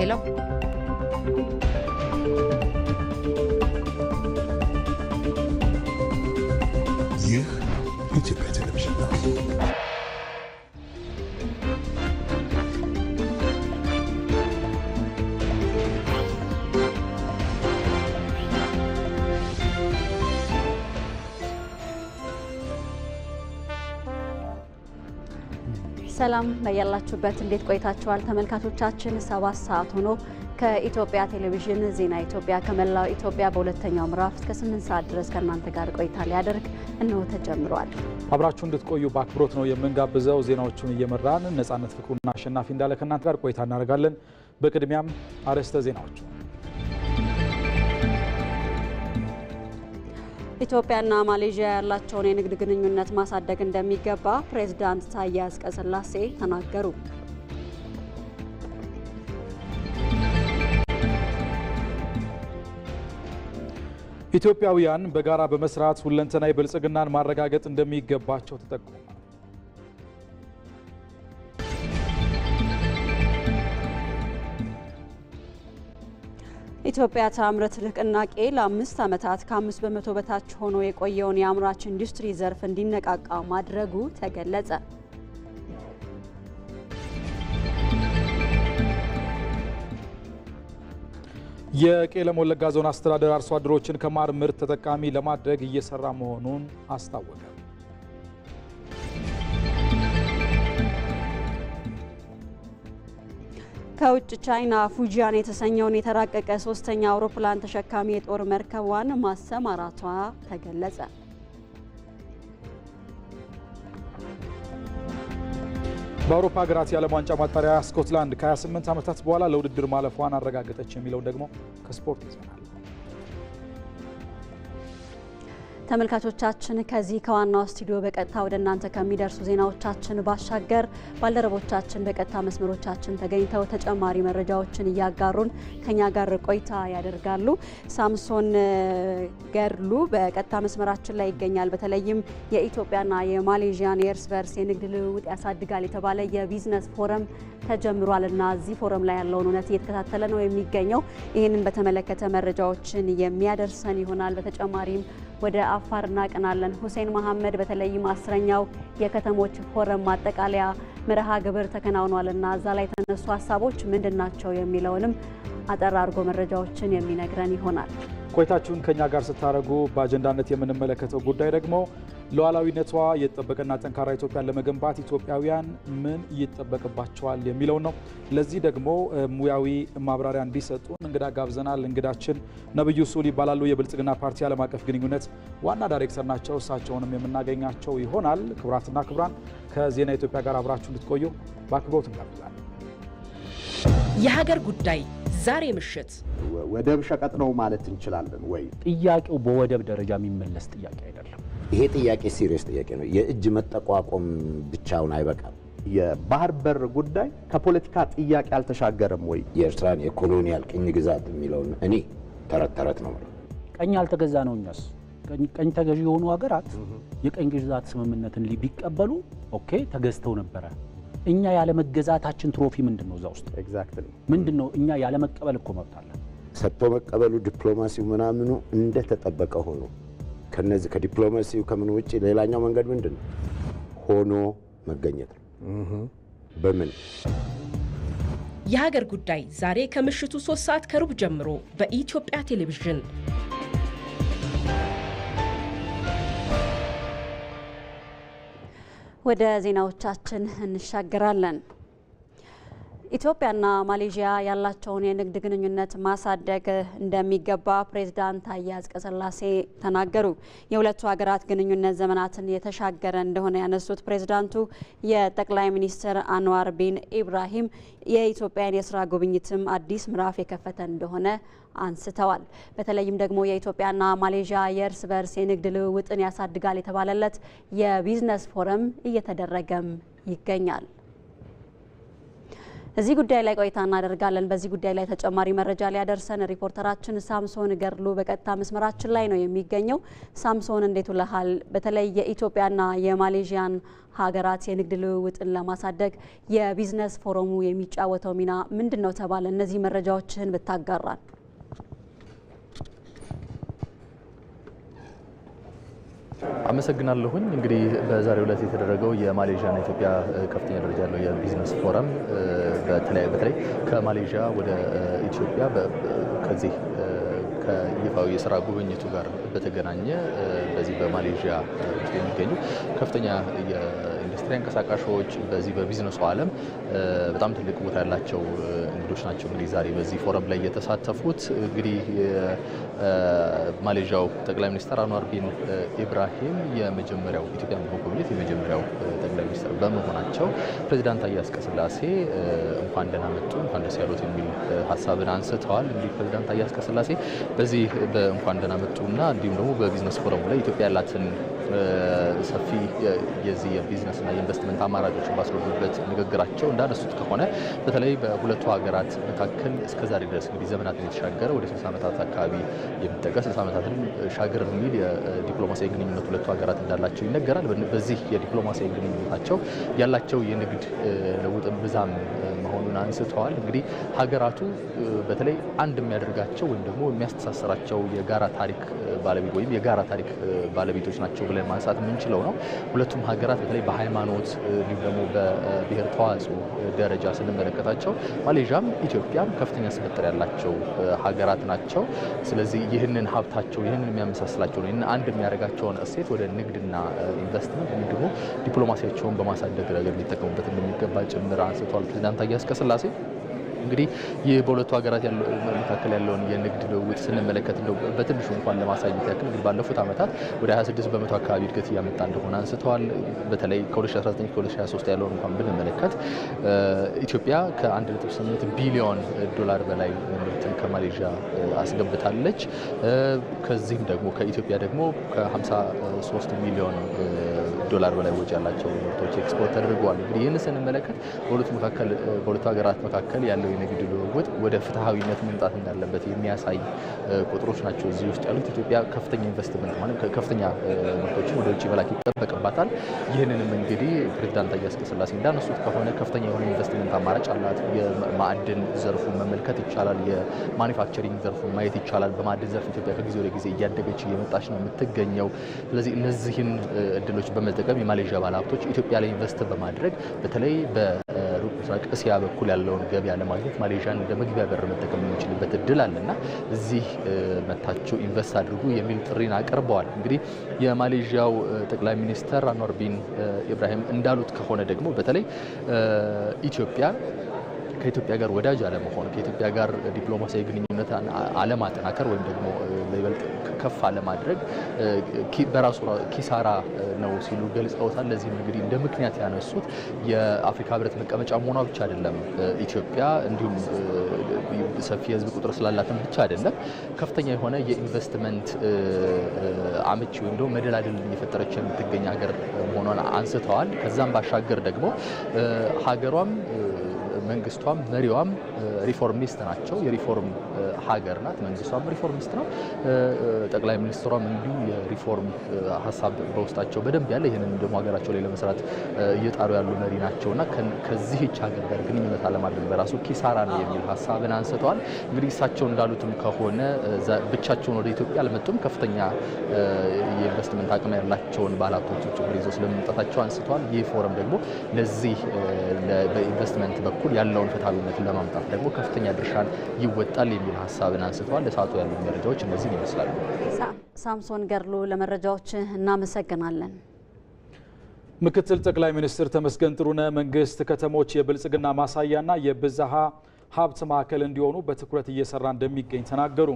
ሄሎ ይህ ኢትዮጵያ ቴሌቪዥን ነው። ሰላም በያላችሁበት እንዴት ቆይታችኋል ተመልካቾቻችን? 7 ሰዓት ሆኖ ከኢትዮጵያ ቴሌቪዥን ዜና ኢትዮጵያ ከመላው ኢትዮጵያ በሁለተኛው ምዕራፍ እስከ 8 ሰዓት ድረስ ከእናንተ ጋር ቆይታ ሊያደርግ እነሆ ተጀምሯል። አብራችሁ እንድትቆዩ በአክብሮት ነው የምንጋብዘው። ዜናዎቹን እየመራን ነጻነት ፍቅሩና አሸናፊ እንዳለ ከእናንተ ጋር ቆይታ እናደርጋለን። በቅድሚያም አርዕስተ ዜናዎቹ። ኢትዮጵያና ማሌዥያ ያላቸውን የንግድ ግንኙነት ማሳደግ እንደሚገባ ፕሬዝዳንት ታዬ አጽቀሥላሴ ተናገሩ። ኢትዮጵያውያን በጋራ በመስራት ሁለንተናዊ ብልጽግናን ማረጋገጥ እንደሚገባቸው ተጠቆመ። ኢትዮጵያ ታምርት ንቅናቄ ለ5 ዓመታት ከ5 በመቶ በታች ሆኖ የቆየውን የአምራች ኢንዱስትሪ ዘርፍ እንዲነቃቃ ማድረጉ ተገለጸ። የቄለም ወለጋ ዞን አስተዳደር አርሶ አደሮችን ከማር ምርት ተጠቃሚ ለማድረግ እየሰራ መሆኑን አስታወቀ። ከውጭ ቻይና ፉጂያን የተሰኘውን የተራቀቀ ሶስተኛ አውሮፕላን ተሸካሚ የጦር መርከቧን ማሰማራቷ ተገለጸ። በአውሮፓ ሀገራት የዓለም ዋንጫ ማጣሪያ ስኮትላንድ ከ28 ዓመታት በኋላ ለውድድር ማለፏን አረጋገጠች የሚለውን ደግሞ ከስፖርት ይዘናል። ተመልካቾቻችን ከዚህ ከዋናው ስቱዲዮ በቀጥታ ወደ እናንተ ከሚደርሱ ዜናዎቻችን ባሻገር ባልደረቦቻችን በቀጥታ መስመሮቻችን ተገኝተው ተጨማሪ መረጃዎችን እያጋሩን ከኛ ጋር ቆይታ ያደርጋሉ። ሳምሶን ገርሉ በቀጥታ መስመራችን ላይ ይገኛል። በተለይም የኢትዮጵያና የማሌዥያን የእርስ በርስ የንግድ ልውውጥ ያሳድጋል የተባለ የቢዝነስ ፎረም ተጀምሯልና እዚህ ፎረም ላይ ያለውን እውነት እየተከታተለ ነው የሚገኘው። ይህንን በተመለከተ መረጃዎችን የሚያደርሰን ይሆናል። በተጨማሪም ወደ አፋር እናቀናለን። ሁሴን መሐመድ በተለይም 10ኛው የከተሞች ፎረም ማጠቃለያ መርሃ ግብር ተከናውኗልና እዛ ላይ የተነሱ ሀሳቦች ምንድናቸው የሚለውንም አጠር አድርጎ መረጃዎችን የሚነግረን ይሆናል። ቆይታችሁን ከኛ ጋር ስታደርጉ በአጀንዳነት የምንመለከተው ጉዳይ ደግሞ ሉዓላዊነቷ የተጠበቀና ጠንካራ ኢትዮጵያን ለመገንባት ኢትዮጵያውያን ምን ይጠበቅባቸዋል የሚለው ነው። ለዚህ ደግሞ ሙያዊ ማብራሪያ እንዲሰጡን እንግዳ ጋብዘናል። እንግዳችን ነብዩ ሱል ይባላሉ። የብልጽግና ፓርቲ ዓለም አቀፍ ግንኙነት ዋና ዳይሬክተር ናቸው። እሳቸውንም የምናገኛቸው ይሆናል። ክቡራትና ክቡራን ከዜና ኢትዮጵያ ጋር አብራችሁ እንድትቆዩ በአክብሮት እንጋብዛለን። የሀገር ጉዳይ ዛሬ ምሽት ወደብ ሸቀጥ ነው ማለት እንችላለን ወይ? ጥያቄው በወደብ ደረጃ የሚመለስ ጥያቄ አይደለም። ይሄ ጥያቄ ሲሪየስ ጥያቄ ነው። የእጅ መጠቋቆም ብቻውን አይበቃም። የባህር በር ጉዳይ ከፖለቲካ ጥያቄ አልተሻገረም ወይ? የኤርትራን የኮሎኒያል ቅኝ ግዛት የሚለውን እኔ ተረት ነው ማለት ቀኝ አልተገዛ ነው። እኛስ ቀኝ ተገዢ የሆኑ ሀገራት የቀኝ ግዛት ስምምነትን ቢቀበሉ ኦኬ ተገዝተው ነበረ። እኛ ያለ መገዛታችን ትሮፊ ምንድነው? እዛ ውስጥ ኤግዛክትሊ ምንድነው? እኛ ያለ መቀበል እኮ መብት አለ። ሰጥቶ መቀበሉ ዲፕሎማሲው ምናምኑ እንደተጠበቀ ሆኖ ከነዚህ ከዲፕሎማሲው ከምን ውጪ ሌላኛው መንገድ ምንድነው? ሆኖ መገኘት ነው። በምን የሀገር ጉዳይ ዛሬ ከምሽቱ 3 ሰዓት ከሩብ ጀምሮ በኢትዮጵያ ቴሌቪዥን። ወደ ዜናዎቻችን እንሻገራለን። ኢትዮጵያና ማሌዥያ ያላቸውን የንግድ ግንኙነት ማሳደግ እንደሚገባ ፕሬዝዳንት ታዬ አጽቀሥላሴ ተናገሩ። የሁለቱ ሀገራት ግንኙነት ዘመናትን የተሻገረ እንደሆነ ያነሱት ፕሬዝዳንቱ የጠቅላይ ሚኒስትር አንዋር ቢን ኢብራሂም የኢትዮጵያን የስራ ጉብኝትም አዲስ ምዕራፍ የከፈተ እንደሆነ አንስተዋል። በተለይም ደግሞ የኢትዮጵያና ማሌዥያ የእርስ በርስ የንግድ ልውውጥን ያሳድጋል የተባለለት የቢዝነስ ፎረም እየተደረገም ይገኛል። እዚህ ጉዳይ ላይ ቆይታ እናደርጋለን። በዚህ ጉዳይ ላይ ተጨማሪ መረጃ ሊያደርሰን ሪፖርተራችን ሳምሶን ገርሉ በቀጥታ መስመራችን ላይ ነው የሚገኘው። ሳምሶን እንዴት ውለሃል? በተለይ የኢትዮጵያና የማሌዥያን ሀገራት የንግድ ልውውጥን ለማሳደግ የቢዝነስ ፎረሙ የሚጫወተው ሚና ምንድነው ተባለ? እነዚህ መረጃዎችን ብታጋራን። አመሰግናለሁኝ። እንግዲህ በዛሬው ዕለት የተደረገው የማሌዥያና ኢትዮጵያ ከፍተኛ ደረጃ ያለው የቢዝነስ ፎረም በተለይ ከማሌዥያ ወደ ኢትዮጵያ ከዚህ ከይፋዊ የስራ ጉብኝቱ ጋር በተገናኘ በዚህ በማሌዥያ ውስጥ የሚገኙ ከፍተኛ የኢንዱስትሪ አንቀሳቃሾች በዚህ በቢዝነሱ ዓለም በጣም ትልቅ ቦታ ያላቸው እንግዶች ናቸው። እንግዲህ ዛሬ በዚህ ፎረም ላይ የተሳተፉት እንግዲህ ማሌዥያው ጠቅላይ ሚኒስትር አንዋር ቢን ኢብራሂም የመጀመሪያው ኢትዮጵያን በመጎብኘት የመጀመሪያው ጠቅላይ ሚኒስትር በመሆናቸው ፕሬዚዳንት ታዬ አጽቀሥላሴ እንኳን ደህና መጡ፣ እንኳን ደስ ያሉት የሚል ሀሳብን አንስተዋል። እንግዲህ ፕሬዚዳንት ታዬ አጽቀሥላሴ በዚህ በእንኳን ደህና መጡና እንዲሁም ደግሞ በቢዝነስ ፎረሙ ላይ ኢትዮጵያ ያላትን ሰፊ የዚህ የቢዝነስና የኢንቨስትመንት አማራጮችን ባስረዱበት ንግግራቸው እንዳነሱት ከሆነ በተለይ በሁለቱ ሀገራት መካከል እስከዛሬ ድረስ እንግዲህ ዘመናትን የተሻገረ ወደ 60 ዓመታት አካባቢ የሚጠጋ 60 ዓመታትን ሻገር የሚል የዲፕሎማሲያዊ ግንኙነት ሁለቱ ሀገራት እንዳላቸው ይነገራል። በዚህ የዲፕሎማሲያዊ ግንኙነታቸው ያላቸው የንግድ ለውጥን ብዛም መሆኑን አንስተዋል። እንግዲህ ሀገራቱ በተለይ አንድ የሚያደርጋቸው ወይም ደግሞ የሚያስተሳስራቸው የጋራ ታሪክ ባለቤት ወይም የጋራ ታሪክ ባለቤቶች ናቸው ብለን ማንሳት የምንችለው ነው። ሁለቱም ሀገራት በተለይ በሃይማኖት እንዲሁም ደግሞ በብሔር ተዋጽኦ ደረጃ ስንመለከታቸው ማሌዥያም ኢትዮጵያም ከፍተኛ ስብጥር ያላቸው ሀገራት ናቸው። ስለዚህ ይህንን ሀብታቸው ይህንን የሚያመሳስላቸው ይህንን አንድ የሚያደርጋቸውን እሴት ወደ ንግድና ኢንቨስትመንት እንዲሁም ደግሞ ዲፕሎማሲያቸውን በማሳደግ ረገድ ሊጠቀሙበት እንደሚገባ ጭምር አንስተዋል ፕሬዚዳንት ታዬ አጽቀሥላሴ። እንግዲህ ይህ በሁለቱ ሀገራት መካከል ያለውን የንግድ ልውውጥ ስንመለከት እንደው በትንሹ እንኳን ለማሳየት ያክል እንግዲህ ባለፉት ዓመታት ወደ 26 በመቶ አካባቢ እድገት እያመጣ እንደሆነ አንስተዋል። በተለይ ከ2019 ከ2023 ያለውን እንኳን ብንመለከት ኢትዮጵያ ከ1.8 ቢሊዮን ዶላር በላይ ምርትን ከማሌዥያ አስገብታለች። ከዚህም ደግሞ ከኢትዮጵያ ደግሞ ከ53 ሚሊዮን ዶላር በላይ ወጪ ያላቸው ምርቶች ኤክስፖርት ተደርገዋል። እንግዲህ ይህን ስንመለከት በሁለቱ ሀገራት መካከል ያለው የንግድ ልውውጥ ወደ ፍትሐዊነት መምጣት እንዳለበት የሚያሳይ ቁጥሮች ናቸው እዚህ ውስጥ ያሉት። ኢትዮጵያ ከፍተኛ ኢንቨስትመንት ማለት ከፍተኛ ምርቶችን ወደ ውጭ መላክ ይጠበቅባታል። ይህንንም እንግዲህ ፕሬዚዳንት ታዬ አጽቀሥላሴ እንዳነሱት ከሆነ ከፍተኛ የሆነ ኢንቨስትመንት አማራጭ አላት። የማዕድን ዘርፉን መመልከት ይቻላል። የማኒፋክቸሪንግ ዘርፉን ማየት ይቻላል። በማዕድን ዘርፍ ኢትዮጵያ ከጊዜ ወደ ጊዜ እያደገች እየመጣች ነው የምትገኘው። ስለዚህ እነዚህን እድሎች በመጠቀም የማሌዥያ ባለሀብቶች ኢትዮጵያ ላይ ኢንቨስት በማድረግ በተለይ በሩቅ ምስራቅ እስያ በኩል ያለውን ገበያ ለማግኘት ማሌዥያን እንደ መግቢያ በር መጠቀም የሚችልበት እድል አለና እዚህ መታችሁ ኢንቨስት አድርጉ የሚል ጥሪን አቅርበዋል። እንግዲህ የማሌዥያው ጠቅላይ ሚኒስትር አንዋር ቢን ኢብራሂም እንዳሉት ከሆነ ደግሞ በተለይ ኢትዮጵያ ከኢትዮጵያ ጋር ወዳጅ አለመሆን ከኢትዮጵያ ጋር ዲፕሎማሲያዊ ግንኙነት አለማጠናከር ወይም ደግሞ በይበልጥ ከፍ አለማድረግ በራሱ ኪሳራ ነው ሲሉ ገልጸውታል። ለዚህም እንግዲህ እንደ ምክንያት ያነሱት የአፍሪካ ሕብረት መቀመጫ መሆኗ ብቻ አይደለም ኢትዮጵያ እንዲሁም ሰፊ የሕዝብ ቁጥር ስላላትም ብቻ አይደለም ከፍተኛ የሆነ የኢንቨስትመንት አመቺ ወይም ደግሞ መደላደል እየፈጠረች የምትገኝ ሀገር መሆኗን አንስተዋል። ከዛም ባሻገር ደግሞ ሀገሯም መንግስቷም መሪዋም ሪፎርሚስት ናቸው። የሪፎርም ሀገር ናት። መንግስቷም ሪፎርሚስት ነው። ጠቅላይ ሚኒስትሯም እንዲሁ የሪፎርም ሀሳብ በውስጣቸው በደንብ ያለ ይህንን ደግሞ ሀገራቸው ላይ ለመስራት እየጣሩ ያሉ መሪ ናቸውና ከዚህች ሀገር ጋር ግንኙነት አለማድረግ በራሱ ኪሳራ ነው የሚል ሀሳብን አንስተዋል። እንግዲህ እሳቸው እንዳሉትም ከሆነ ብቻቸውን ወደ ኢትዮጵያ አልመጡም። ከፍተኛ የኢንቨስትመንት አቅም ያላቸውን ባለሀብቶች ጭምር ይዘው ስለመምጣታቸው አንስተዋል። ይህ ፎረም ደግሞ ለዚህ በኢንቨስትመንት በኩል ያለውን ፍትሐዊነትን ለማምጣት ደግሞ ከፍተኛ ድርሻን ይወጣል የሚል ሀሳብን አንስተዋል። ለሰዓቱ ያሉ መረጃዎች እነዚህን ይመስላሉ። ሳምሶን ገርሉ ለመረጃዎች እናመሰግናለን። ምክትል ጠቅላይ ሚኒስትር ተመስገን ጥሩነህ መንግስት ከተሞች የብልጽግና ማሳያና የብዝሃ ሀብት ማዕከል እንዲሆኑ በትኩረት እየሰራ እንደሚገኝ ተናገሩ።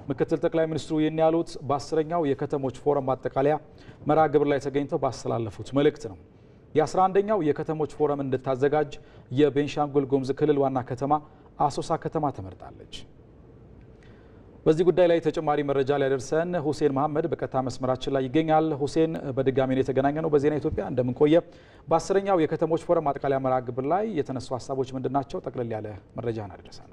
ምክትል ጠቅላይ ሚኒስትሩ ይህን ያሉት በ10ኛው የከተሞች ፎረም ማጠቃለያ መርሃ ግብር ላይ ተገኝተው ባስተላለፉት መልእክት ነው። የ11ኛው የከተሞች ፎረም እንድታዘጋጅ የቤንሻንጉል ጉሙዝ ክልል ዋና ከተማ አሶሳ ከተማ ተመርጣለች። በዚህ ጉዳይ ላይ ተጨማሪ መረጃ ሊያደርሰን ሁሴን መሐመድ በቀጥታ መስመራችን ላይ ይገኛል። ሁሴን በድጋሚ ነው የተገናኘነው በዜና ኢትዮጵያ። እንደምን ቆየ? በ10ኛው የከተሞች ፎረም ማጠቃለያ መርሃ ግብር ላይ የተነሱ ሀሳቦች ምንድናቸው? ጠቅለል ያለ መረጃን አደረሰን።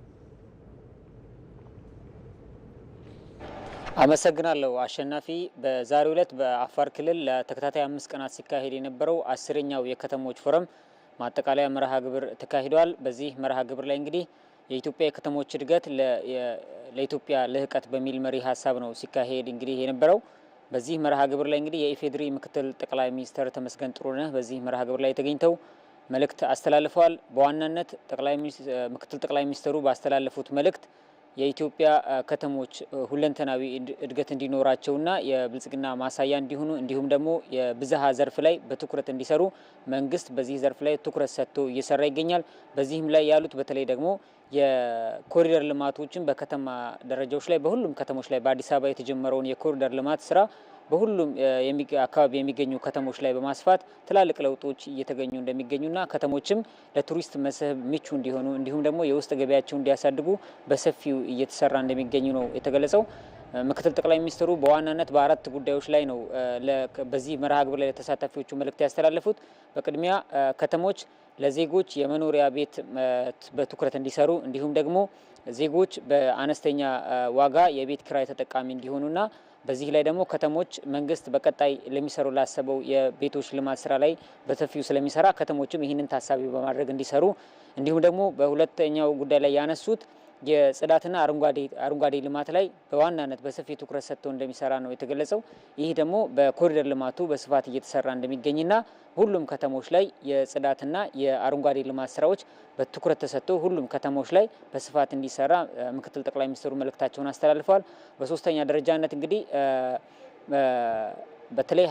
አመሰግናለሁ አሸናፊ። በዛሬው ዕለት በአፋር ክልል ለተከታታይ 5 ቀናት ሲካሄድ የነበረው 10ኛው የከተሞች ፎረም ማጠቃለያ መርሃ ግብር ተካሂዷል። በዚህ መርሃ ግብር ላይ እንግዲህ የኢትዮጵያ የከተሞች እድገት ለኢትዮጵያ ልህቀት በሚል መሪ ሀሳብ ነው ሲካሄድ እንግዲህ የነበረው። በዚህ መርሃ ግብር ላይ እንግዲህ የኢፌዴሪ ምክትል ጠቅላይ ሚኒስትር ተመስገን ጥሩነህ በዚህ መርሃ ግብር ላይ ተገኝተው መልእክት አስተላልፈዋል። በዋናነት ምክትል ጠቅላይ ሚኒስትሩ ባስተላለፉት መልእክት የኢትዮጵያ ከተሞች ሁለንተናዊ እድገት እንዲኖራቸውና የብልጽግና ማሳያ እንዲሆኑ እንዲሁም ደግሞ የብዝሃ ዘርፍ ላይ በትኩረት እንዲሰሩ መንግስት በዚህ ዘርፍ ላይ ትኩረት ሰጥቶ እየሰራ ይገኛል። በዚህም ላይ ያሉት በተለይ ደግሞ የኮሪደር ልማቶችን በከተማ ደረጃዎች ላይ በሁሉም ከተሞች ላይ በአዲስ አበባ የተጀመረውን የኮሪደር ልማት ስራ በሁሉም አካባቢ የሚገኙ ከተሞች ላይ በማስፋት ትላልቅ ለውጦች እየተገኙ እንደሚገኙና ከተሞችም ለቱሪስት መስህብ ምቹ እንዲሆኑ እንዲሁም ደግሞ የውስጥ ገበያቸውን እንዲያሳድጉ በሰፊው እየተሰራ እንደሚገኙ ነው የተገለጸው። ምክትል ጠቅላይ ሚኒስትሩ በዋናነት በአራት ጉዳዮች ላይ ነው በዚህ መርሃ ግብር ላይ ለተሳታፊዎቹ መልእክት ያስተላለፉት። በቅድሚያ ከተሞች ለዜጎች የመኖሪያ ቤት በትኩረት እንዲሰሩ እንዲሁም ደግሞ ዜጎች በአነስተኛ ዋጋ የቤት ኪራይ ተጠቃሚ እንዲሆኑና በዚህ ላይ ደግሞ ከተሞች መንግስት በቀጣይ ለሚሰሩ ላሰበው የቤቶች ልማት ስራ ላይ በሰፊው ስለሚሰራ ከተሞችም ይህንን ታሳቢ በማድረግ እንዲሰሩ እንዲሁም ደግሞ በሁለተኛው ጉዳይ ላይ ያነሱት የጽዳትና አረንጓዴ ልማት ላይ በዋናነት በሰፊ ትኩረት ሰጥተው እንደሚሰራ ነው የተገለጸው። ይህ ደግሞ በኮሪደር ልማቱ በስፋት እየተሰራ እንደሚገኝና ሁሉም ከተሞች ላይ የጽዳትና የአረንጓዴ ልማት ስራዎች በትኩረት ተሰጥቶ ሁሉም ከተሞች ላይ በስፋት እንዲሰራ ምክትል ጠቅላይ ሚኒስትሩ መልእክታቸውን አስተላልፈዋል። በሶስተኛ ደረጃነት እንግዲህ በተለይ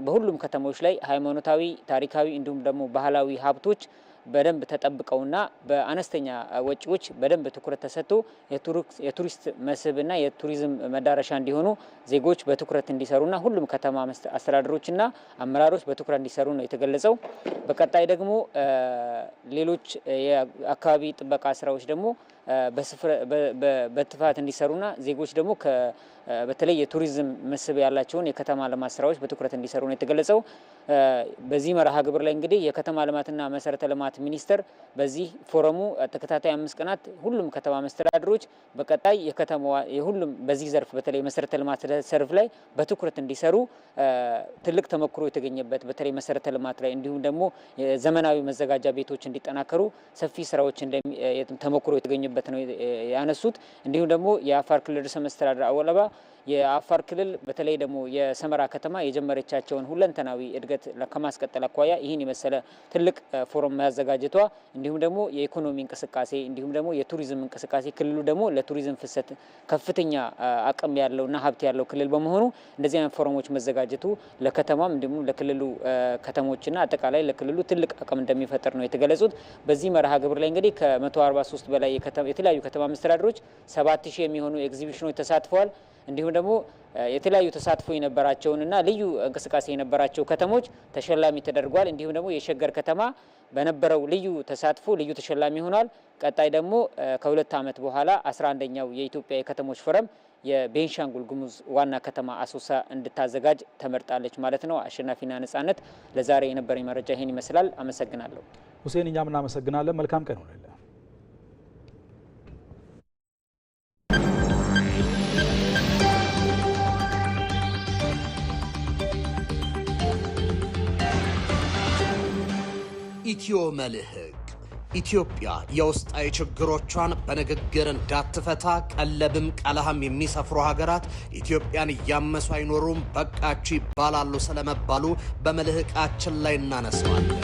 በሁሉም ከተሞች ላይ ሃይማኖታዊ፣ ታሪካዊ እንዲሁም ደግሞ ባህላዊ ሀብቶች በደንብ ተጠብቀውና በአነስተኛ ወጪዎች በደንብ ትኩረት ተሰጥቶ የቱሪስት መስህብና የቱሪዝም መዳረሻ እንዲሆኑ ዜጎች በትኩረት እንዲሰሩና ሁሉም ከተማ አስተዳደሮችና አመራሮች በትኩረት እንዲሰሩ ነው የተገለጸው። በቀጣይ ደግሞ ሌሎች የአካባቢ ጥበቃ ስራዎች ደግሞ በትፋት እንዲሰሩና ዜጎች ደግሞ በተለይ የቱሪዝም መስህብ ያላቸውን የከተማ ልማት ስራዎች በትኩረት እንዲሰሩ ነው የተገለጸው። በዚህ መርሃ ግብር ላይ እንግዲህ የከተማ ልማትና መሰረተ ልማት ሚኒስቴር በዚህ ፎረሙ ተከታታይ 5 ቀናት ሁሉም ከተማ መስተዳድሮች በቀጣይ የሁሉም በዚህ ዘርፍ በተለይ መሰረተ ልማት ዘርፍ ላይ በትኩረት እንዲሰሩ ትልቅ ተሞክሮ የተገኘበት በተለይ መሰረተ ልማት ላይ እንዲሁም ደግሞ ዘመናዊ መዘጋጃ ቤቶች እንዲጠናከሩ ሰፊ ስራዎች ተሞክሮ የተገኘበት ነው ያነሱት። እንዲሁም ደግሞ የአፋር ክልል ርዕሰ መስተዳድር አወለባ የአፋር ክልል በተለይ ደግሞ የሰመራ ከተማ የጀመረቻቸውን ሁለንተናዊ እድገት ከማስቀጠል አኳያ ይህን የመሰለ ትልቅ ፎረም ማዘጋጀቷ እንዲሁም ደግሞ የኢኮኖሚ እንቅስቃሴ እንዲሁም ደግሞ የቱሪዝም እንቅስቃሴ ክልሉ ደግሞ ለቱሪዝም ፍሰት ከፍተኛ አቅም ያለውና ሀብት ያለው ክልል በመሆኑ እንደዚህ አይነት ፎረሞች መዘጋጀቱ ለከተማም እንዲሁም ለክልሉ ከተሞችና አጠቃላይ ለክልሉ ትልቅ አቅም እንደሚፈጥር ነው የተገለጹት። በዚህ መርሃ ግብር ላይ እንግዲህ ከ143 በላይ የተለያዩ ከተማ መስተዳድሮች 7000 የሚሆኑ ኤግዚቢሽኖች ተሳትፈዋል። እንዲሁም ደግሞ የተለያዩ ተሳትፎ የነበራቸውንና ልዩ እንቅስቃሴ የነበራቸው ከተሞች ተሸላሚ ተደርጓል። እንዲሁም ደግሞ የሸገር ከተማ በነበረው ልዩ ተሳትፎ ልዩ ተሸላሚ ሆኗል። ቀጣይ ደግሞ ከ2 ዓመት በኋላ 11ኛው የኢትዮጵያ የከተሞች ፎረም የቤንሻንጉል ጉሙዝ ዋና ከተማ አሶሳ እንድታዘጋጅ ተመርጣለች ማለት ነው። አሸናፊና ነጻነት፣ ለዛሬ የነበረኝ መረጃ ይሄን ይመስላል። አመሰግናለሁ። ሁሴን፣ እኛም እናመሰግናለን። መልካም ቀን ሆነልህ። ኢትዮ መልህቅ ኢትዮጵያ የውስጣዊ ችግሮቿን በንግግር እንዳትፈታ ቀለብም ቀለሃም የሚሰፍሩ ሀገራት ኢትዮጵያን እያመሱ አይኖሩም፣ በቃችሁ ይባላሉ ስለመባሉ በመልህቃችን ላይ እናነሳዋለን።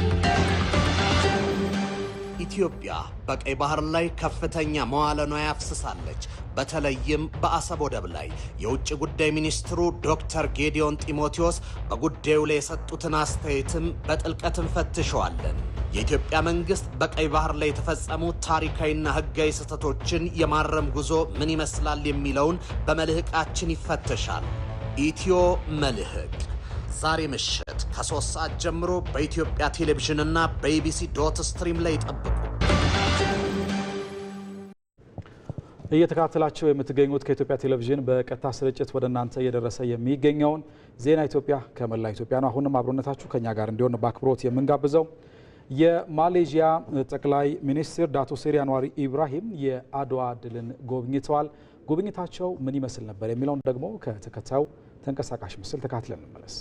ኢትዮጵያ በቀይ ባህር ላይ ከፍተኛ መዋለ ንዋይ አፍስሳለች። በተለይም በአሰብ ወደብ ላይ የውጭ ጉዳይ ሚኒስትሩ ዶክተር ጌዲዮን ጢሞቴዎስ በጉዳዩ ላይ የሰጡትን አስተያየትም በጥልቀት እንፈትሸዋለን። የኢትዮጵያ መንግስት በቀይ ባህር ላይ የተፈጸሙ ታሪካዊና ህጋዊ ስህተቶችን የማረም ጉዞ ምን ይመስላል የሚለውን በመልህቃችን ይፈተሻል። ኢትዮ መልህቅ ዛሬ ምሽት ከ3 ሰዓት ጀምሮ በኢትዮጵያ ቴሌቪዥንና በኢቢሲ ዶት ስትሪም ላይ ይጠብቁ። እየተከታተላችሁ የምትገኙት ከኢትዮጵያ ቴሌቪዥን በቀጥታ ስርጭት ወደ እናንተ እየደረሰ የሚገኘውን ዜና ኢትዮጵያ ከመላ ኢትዮጵያ ነው። አሁንም አብሮነታችሁ ከኛ ጋር እንዲሆን በአክብሮት የምንጋብዘው የማሌዥያ ጠቅላይ ሚኒስትር ዳቶ ሴሪ አንዋር ኢብራሂም የአድዋ ድልን ጎብኝተዋል። ጉብኝታቸው ምን ይመስል ነበር የሚለውን ደግሞ ከተከታዩ ተንቀሳቃሽ ምስል ተካትለን እንመለስ።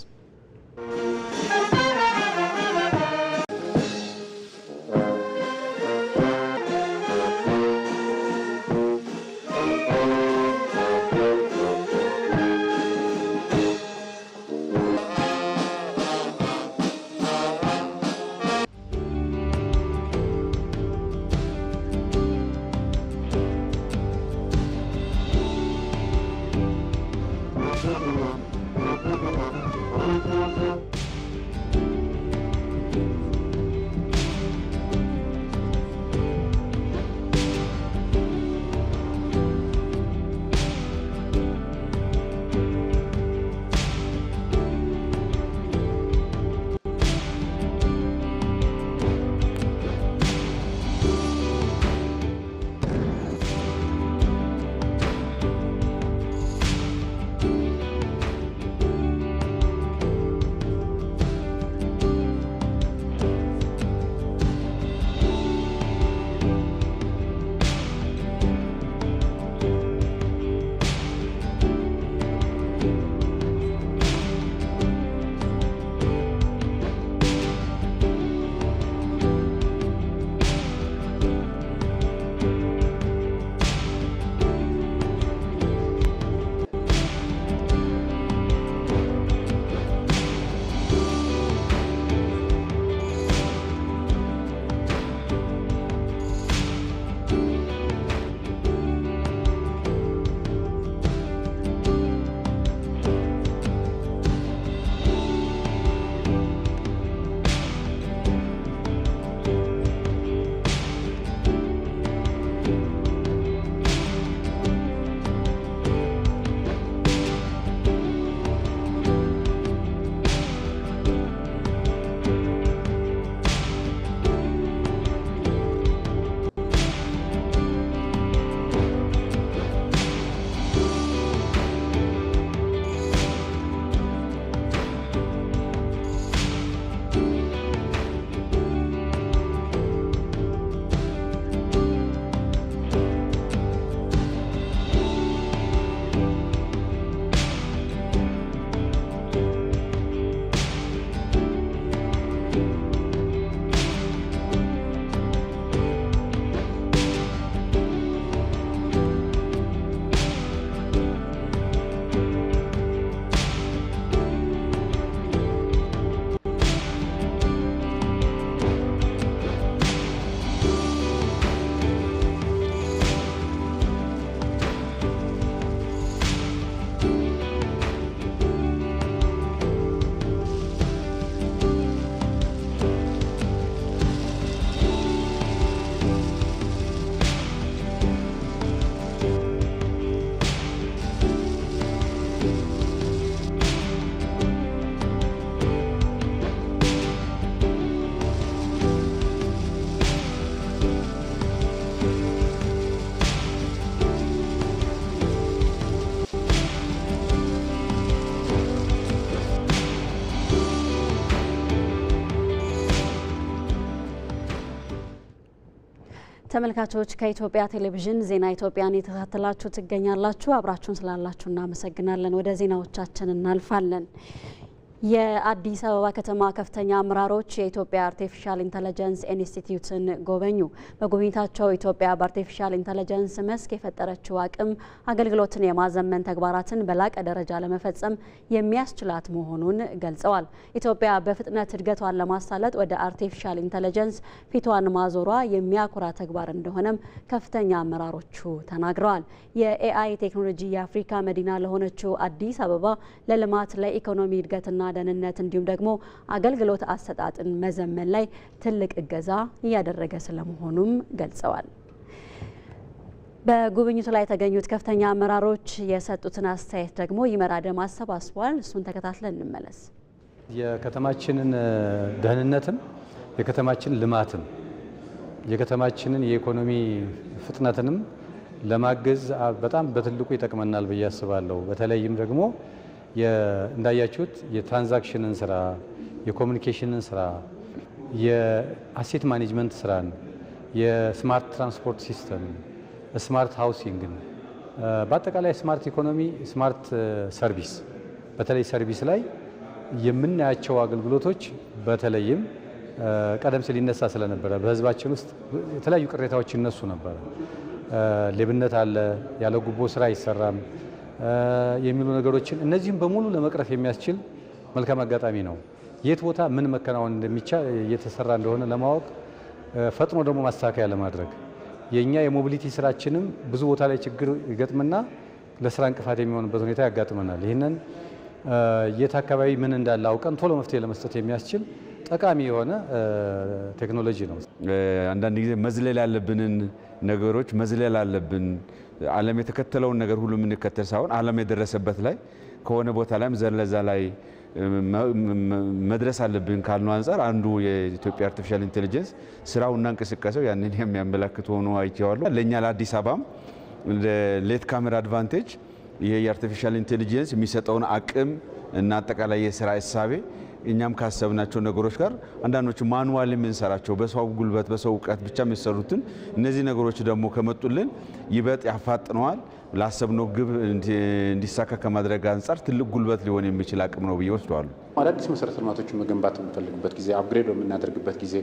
ተመልካቾች ከኢትዮጵያ ቴሌቪዥን ዜና ኢትዮጵያን የተከታተላችሁ ትገኛላችሁ። አብራችሁን ስላላችሁ እናመሰግናለን። ወደ ዜናዎቻችን እናልፋለን። የአዲስ አበባ ከተማ ከፍተኛ አመራሮች የኢትዮጵያ አርቲፊሻል ኢንተለጀንስ ኢንስቲትዩትን ጎበኙ። በጉብኝታቸው ኢትዮጵያ በአርቲፊሻል ኢንተለጀንስ መስክ የፈጠረችው አቅም አገልግሎትን የማዘመን ተግባራትን በላቀ ደረጃ ለመፈጸም የሚያስችላት መሆኑን ገልጸዋል። ኢትዮጵያ በፍጥነት እድገቷን ለማሳለጥ ወደ አርቲፊሻል ኢንተለጀንስ ፊቷን ማዞሯ የሚያኮራ ተግባር እንደሆነም ከፍተኛ አመራሮቹ ተናግረዋል። የኤአይ ቴክኖሎጂ የአፍሪካ መዲና ለሆነችው አዲስ አበባ ለልማት ለኢኮኖሚ እድገትና ደህንነት እንዲሁም ደግሞ አገልግሎት አሰጣጥን መዘመን ላይ ትልቅ እገዛ እያደረገ ስለመሆኑም ገልጸዋል። በጉብኝቱ ላይ የተገኙት ከፍተኛ አመራሮች የሰጡትን አስተያየት ደግሞ ይመራደም አሰባስቧል። እሱን ተከታትለን እንመለስ። የከተማችንን ደህንነትም የከተማችንን ልማትም የከተማችንን የኢኮኖሚ ፍጥነትንም ለማገዝ በጣም በትልቁ ይጠቅመናል ብዬ አስባለሁ። በተለይም ደግሞ እንዳያችሁት የትራንዛክሽንን ስራ፣ የኮሙኒኬሽንን ስራ፣ የአሴት ማኔጅመንት ስራን፣ የስማርት ትራንስፖርት ሲስተም፣ ስማርት ሃውሲንግን በአጠቃላይ ስማርት ኢኮኖሚ፣ ስማርት ሰርቪስ በተለይ ሰርቪስ ላይ የምናያቸው አገልግሎቶች በተለይም ቀደም ሲል ይነሳ ስለነበረ በህዝባችን ውስጥ የተለያዩ ቅሬታዎች ይነሱ ነበር። ሌብነት አለ፣ ያለ ጉቦ ስራ አይሰራም የሚሉ ነገሮችን እነዚህም በሙሉ ለመቅረፍ የሚያስችል መልካም አጋጣሚ ነው። የት ቦታ ምን መከናወን እንደሚቻል እየተሰራ እንደሆነ ለማወቅ ፈጥኖ ደግሞ ማስተካከያ ለማድረግ የኛ የሞቢሊቲ ስራችንም ብዙ ቦታ ላይ ችግር ይገጥምና ለስራ እንቅፋት የሚሆንበት ሁኔታ ያጋጥመናል። ይህንን የት አካባቢ ምን እንዳለ አውቀን ቶሎ መፍትሄ ለመስጠት የሚያስችል ጠቃሚ የሆነ ቴክኖሎጂ ነው። አንዳንድ ጊዜ መዝለል ያለብንን ነገሮች መዝለል አለብን። ዓለም የተከተለውን ነገር ሁሉ የምንከተል ሳይሆን ዓለም የደረሰበት ላይ ከሆነ ቦታ ላይም ዘለዛ ላይ መድረስ አለብን ካልነው አንፃር አንዱ የኢትዮጵያ አርቲፊሻል ኢንቴሊጀንስ ስራውና እንቅስቃሴው ያንን የሚያመለክት ሆኖ አይቼዋለሁ። ለኛ ለአዲስ አበባም ሌት ካሜራ አድቫንቴጅ ይሄ የአርቲፊሻል ኢንቴሊጀንስ የሚሰጠውን አቅም እና አጠቃላይ የስራ እሳቤ እኛም ካሰብናቸው ነገሮች ጋር አንዳንዶቹ ማኑዋል የምንሰራቸው በሰው ጉልበት በሰው እውቀት ብቻ የሚሰሩትን እነዚህ ነገሮች ደግሞ ከመጡልን ይበጥ ያፋጥነዋል። ላሰብነው ግብ እንዲሳካ ከማድረግ አንፃር ትልቅ ጉልበት ሊሆን የሚችል አቅም ነው ብዬ ወስደዋለሁ። አዳዲስ መሰረተ ልማቶችን መገንባት በምንፈልግበት ጊዜ አፕግሬድ በምናደርግበት ጊዜ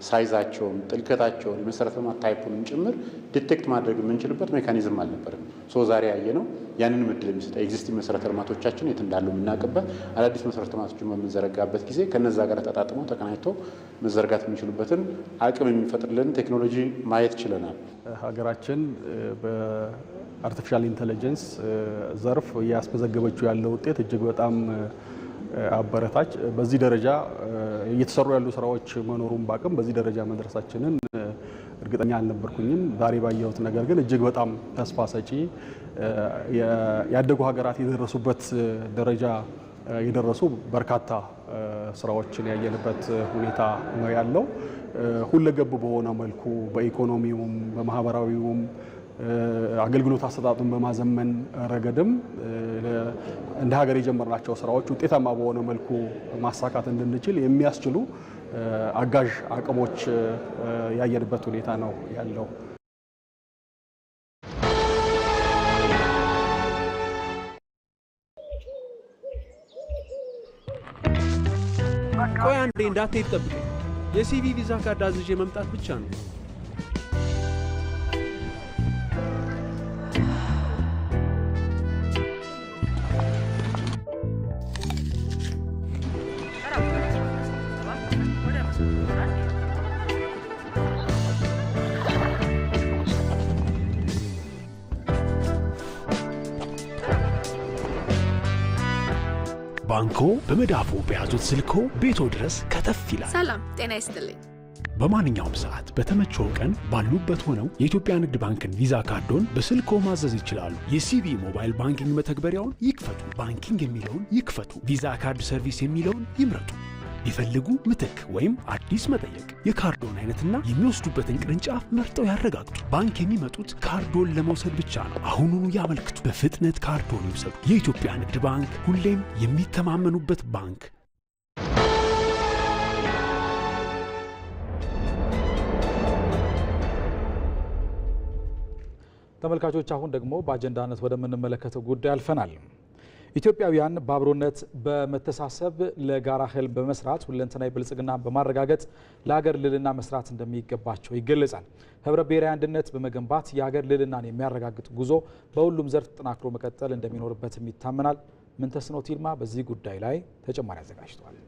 ሳይዛቸውን፣ ጥልቀታቸውን፣ የመሰረተ ልማት ታይፑንም ጭምር ዲቴክት ማድረግ የምንችልበት ሜካኒዝም አልነበረም። ዛሬ ያየነው ያንን እድል የሚሰጠ ኤግዚስቲንግ መሰረተ ልማቶቻችን የት እንዳሉ የምናውቅበት አዳዲስ መሰረተ ልማቶችን በምንዘረጋበት ጊዜ ከነዛ ጋር ተጣጥመው ተቀናጅተው መዘርጋት የሚችሉበትን አቅም የሚፈጥርልን ቴክኖሎጂ ማየት ችለናል። ሀገራችን በአርቲፊሻል ኢንተለጀንስ ዘርፍ እያስመዘገበችው ያለው ውጤት እጅግ በጣም አበረታች። በዚህ ደረጃ እየተሰሩ ያሉ ስራዎች መኖሩን ባቅም በዚህ ደረጃ መድረሳችንን እርግጠኛ አልነበርኩኝም። ዛሬ ባየሁት ነገር ግን እጅግ በጣም ተስፋ ሰጪ ያደጉ ሀገራት የደረሱበት ደረጃ የደረሱ በርካታ ስራዎችን ያየንበት ሁኔታ ነው ያለው። ሁለገብ በሆነ መልኩ በኢኮኖሚውም በማህበራዊውም አገልግሎት አሰጣጡን በማዘመን ረገድም እንደ ሀገር የጀመርናቸው ስራዎች ውጤታማ በሆነ መልኩ ማሳካት እንድንችል የሚያስችሉ አጋዥ አቅሞች ያየንበት ሁኔታ ነው ያለው። ቆይ አንዴ እንዳትሄድ ጠብቀኝ። የሲቪ ቪዛ ካርድ አዝዤ መምጣት ብቻ ነው። ባንኮ በመዳፉ በያዙት ስልኮ ቤቶ ድረስ ከተፍ ይላል። ሰላም ጤና ይስጥልኝ። በማንኛውም ሰዓት በተመቸው ቀን ባሉበት ሆነው የኢትዮጵያ ንግድ ባንክን ቪዛ ካርዶን በስልኮ ማዘዝ ይችላሉ። የሲቢ ሞባይል ባንኪንግ መተግበሪያውን ይክፈቱ። ባንኪንግ የሚለውን ይክፈቱ። ቪዛ ካርድ ሰርቪስ የሚለውን ይምረጡ። ቢፈልጉ ምትክ ወይም አዲስ መጠየቅ፣ የካርዶን አይነትና የሚወስዱበትን ቅርንጫፍ መርጠው ያረጋግጡ። ባንክ የሚመጡት ካርዶን ለመውሰድ ብቻ ነው። አሁኑኑ ያመልክቱ። በፍጥነት ካርዶን ይውሰዱ። የኢትዮጵያ ንግድ ባንክ፣ ሁሌም የሚተማመኑበት ባንክ። ተመልካቾች አሁን ደግሞ በአጀንዳነት ወደምንመለከተው ጉዳይ አልፈናል። ኢትዮጵያውያን በአብሮነት በመተሳሰብ ለጋራ ህልም በመስራት ሁለንተናዊ ብልጽግና በማረጋገጥ ለሀገር ልዕልና መስራት እንደሚገባቸው ይገለጻል። ህብረ ብሔራዊ አንድነት በመገንባት የሀገር ልዕልናን የሚያረጋግጥ ጉዞ በሁሉም ዘርፍ ተጠናክሮ መቀጠል እንደሚኖርበትም ይታመናል። ምንተስኖት ይልማ በዚህ ጉዳይ ላይ ተጨማሪ አዘጋጅቷል።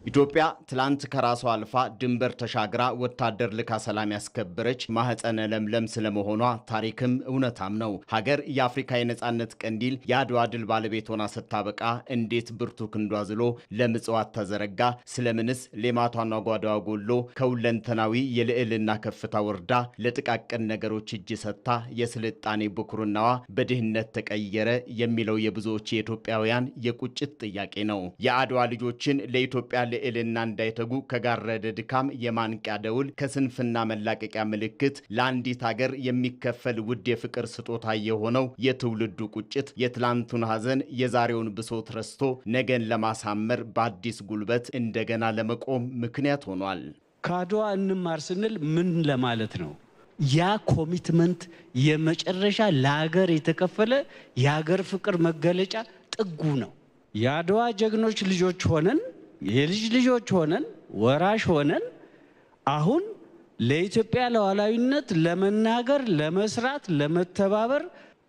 ኢትዮጵያ ትላንት ከራሷ አልፋ ድንበር ተሻግራ ወታደር ልካ ሰላም ያስከበረች ማህፀነ ለምለም ስለመሆኗ ታሪክም እውነታም ነው። ሀገር የአፍሪካ የነጻነት ቀንዲል የአድዋ ድል ባለቤት ሆና ስታበቃ እንዴት ብርቱ ክንዷ ዝሎ ለምጽዋት ተዘረጋ? ስለምንስ ሌማቷና ጓዳዋ ጎሎ ከሁለንተናዊ የልዕልና ከፍታ ወርዳ ለጥቃቅን ነገሮች እጅ ሰጥታ የስልጣኔ ብኩርናዋ በድህነት ተቀየረ? የሚለው የብዙዎች የኢትዮጵያውያን የቁጭት ጥያቄ ነው። የአድዋ ልጆችን ለኢትዮጵያ ልዕልና እንዳይተጉ ከጋረደ ድካም የማንቂያ ደውል ከስንፍና መላቀቂያ ምልክት ለአንዲት ሀገር የሚከፈል ውድ የፍቅር ስጦታ የሆነው የትውልዱ ቁጭት የትላንቱን ሐዘን የዛሬውን ብሶት ረስቶ ነገን ለማሳመር በአዲስ ጉልበት እንደገና ለመቆም ምክንያት ሆኗል። ከአድዋ እንማር ስንል ምን ለማለት ነው? ያ ኮሚትመንት የመጨረሻ ለሀገር የተከፈለ የሀገር ፍቅር መገለጫ ጥጉ ነው። የአድዋ ጀግኖች ልጆች ሆነን የልጅ ልጆች ሆነን ወራሽ ሆነን አሁን ለኢትዮጵያ ሉዓላዊነት ለመናገር፣ ለመስራት፣ ለመተባበር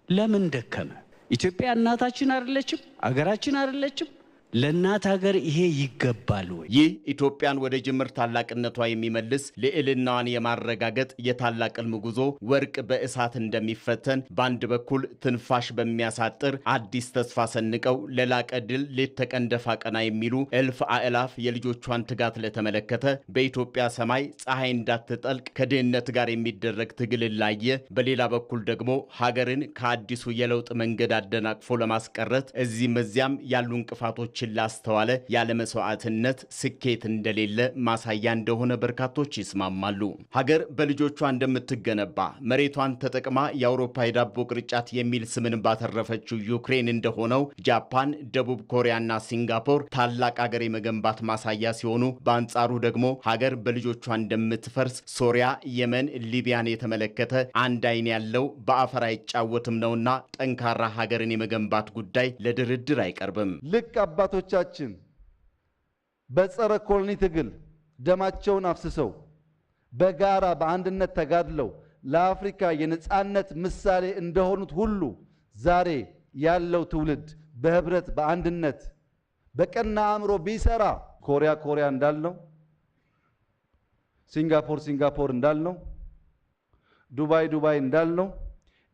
ለምን ደከመ? ኢትዮጵያ እናታችን አይደለችም? አገራችን አይደለችም? ለእናት ሀገር ይሄ ይገባል ወይ? ይህ ኢትዮጵያን ወደ ጅምር ታላቅነቷ የሚመልስ ልዕልናዋን የማረጋገጥ የታላቅ ሕልም ጉዞ ወርቅ በእሳት እንደሚፈተን በአንድ በኩል ትንፋሽ በሚያሳጥር አዲስ ተስፋ ሰንቀው ለላቀ ድል ሌት ተቀን ደፋ ቀና የሚሉ እልፍ አእላፍ የልጆቿን ትጋት ለተመለከተ በኢትዮጵያ ሰማይ ፀሐይ እንዳትጠልቅ ከድህነት ጋር የሚደረግ ትግል ላየ፣ በሌላ በኩል ደግሞ ሀገርን ከአዲሱ የለውጥ መንገድ አደናቅፎ ለማስቀረት እዚህም እዚያም ያሉ እንቅፋቶች ላስተዋለ ያለ መስዋዕትነት ስኬት እንደሌለ ማሳያ እንደሆነ በርካቶች ይስማማሉ። ሀገር በልጆቿ እንደምትገነባ መሬቷን ተጠቅማ የአውሮፓ የዳቦ ቅርጫት የሚል ስምን ባተረፈችው ዩክሬን እንደሆነው ጃፓን፣ ደቡብ ኮሪያና ሲንጋፖር ታላቅ ሀገር የመገንባት ማሳያ ሲሆኑ፣ በአንጻሩ ደግሞ ሀገር በልጆቿ እንደምትፈርስ ሶሪያ፣ የመን፣ ሊቢያን የተመለከተ አንድ አይን ያለው በአፈር አይጫወትም ነውና ጠንካራ ሀገርን የመገንባት ጉዳይ ለድርድር አይቀርብም። ልክ አባቶቻችን በጸረ ኮሎኒ ትግል ደማቸውን አፍስሰው በጋራ በአንድነት ተጋድለው ለአፍሪካ የነጻነት ምሳሌ እንደሆኑት ሁሉ ዛሬ ያለው ትውልድ በህብረት በአንድነት በቀና አእምሮ ቢሰራ ኮሪያ ኮሪያ እንዳልነው፣ ሲንጋፖር ሲንጋፖር እንዳልነው፣ ዱባይ ዱባይ እንዳልነው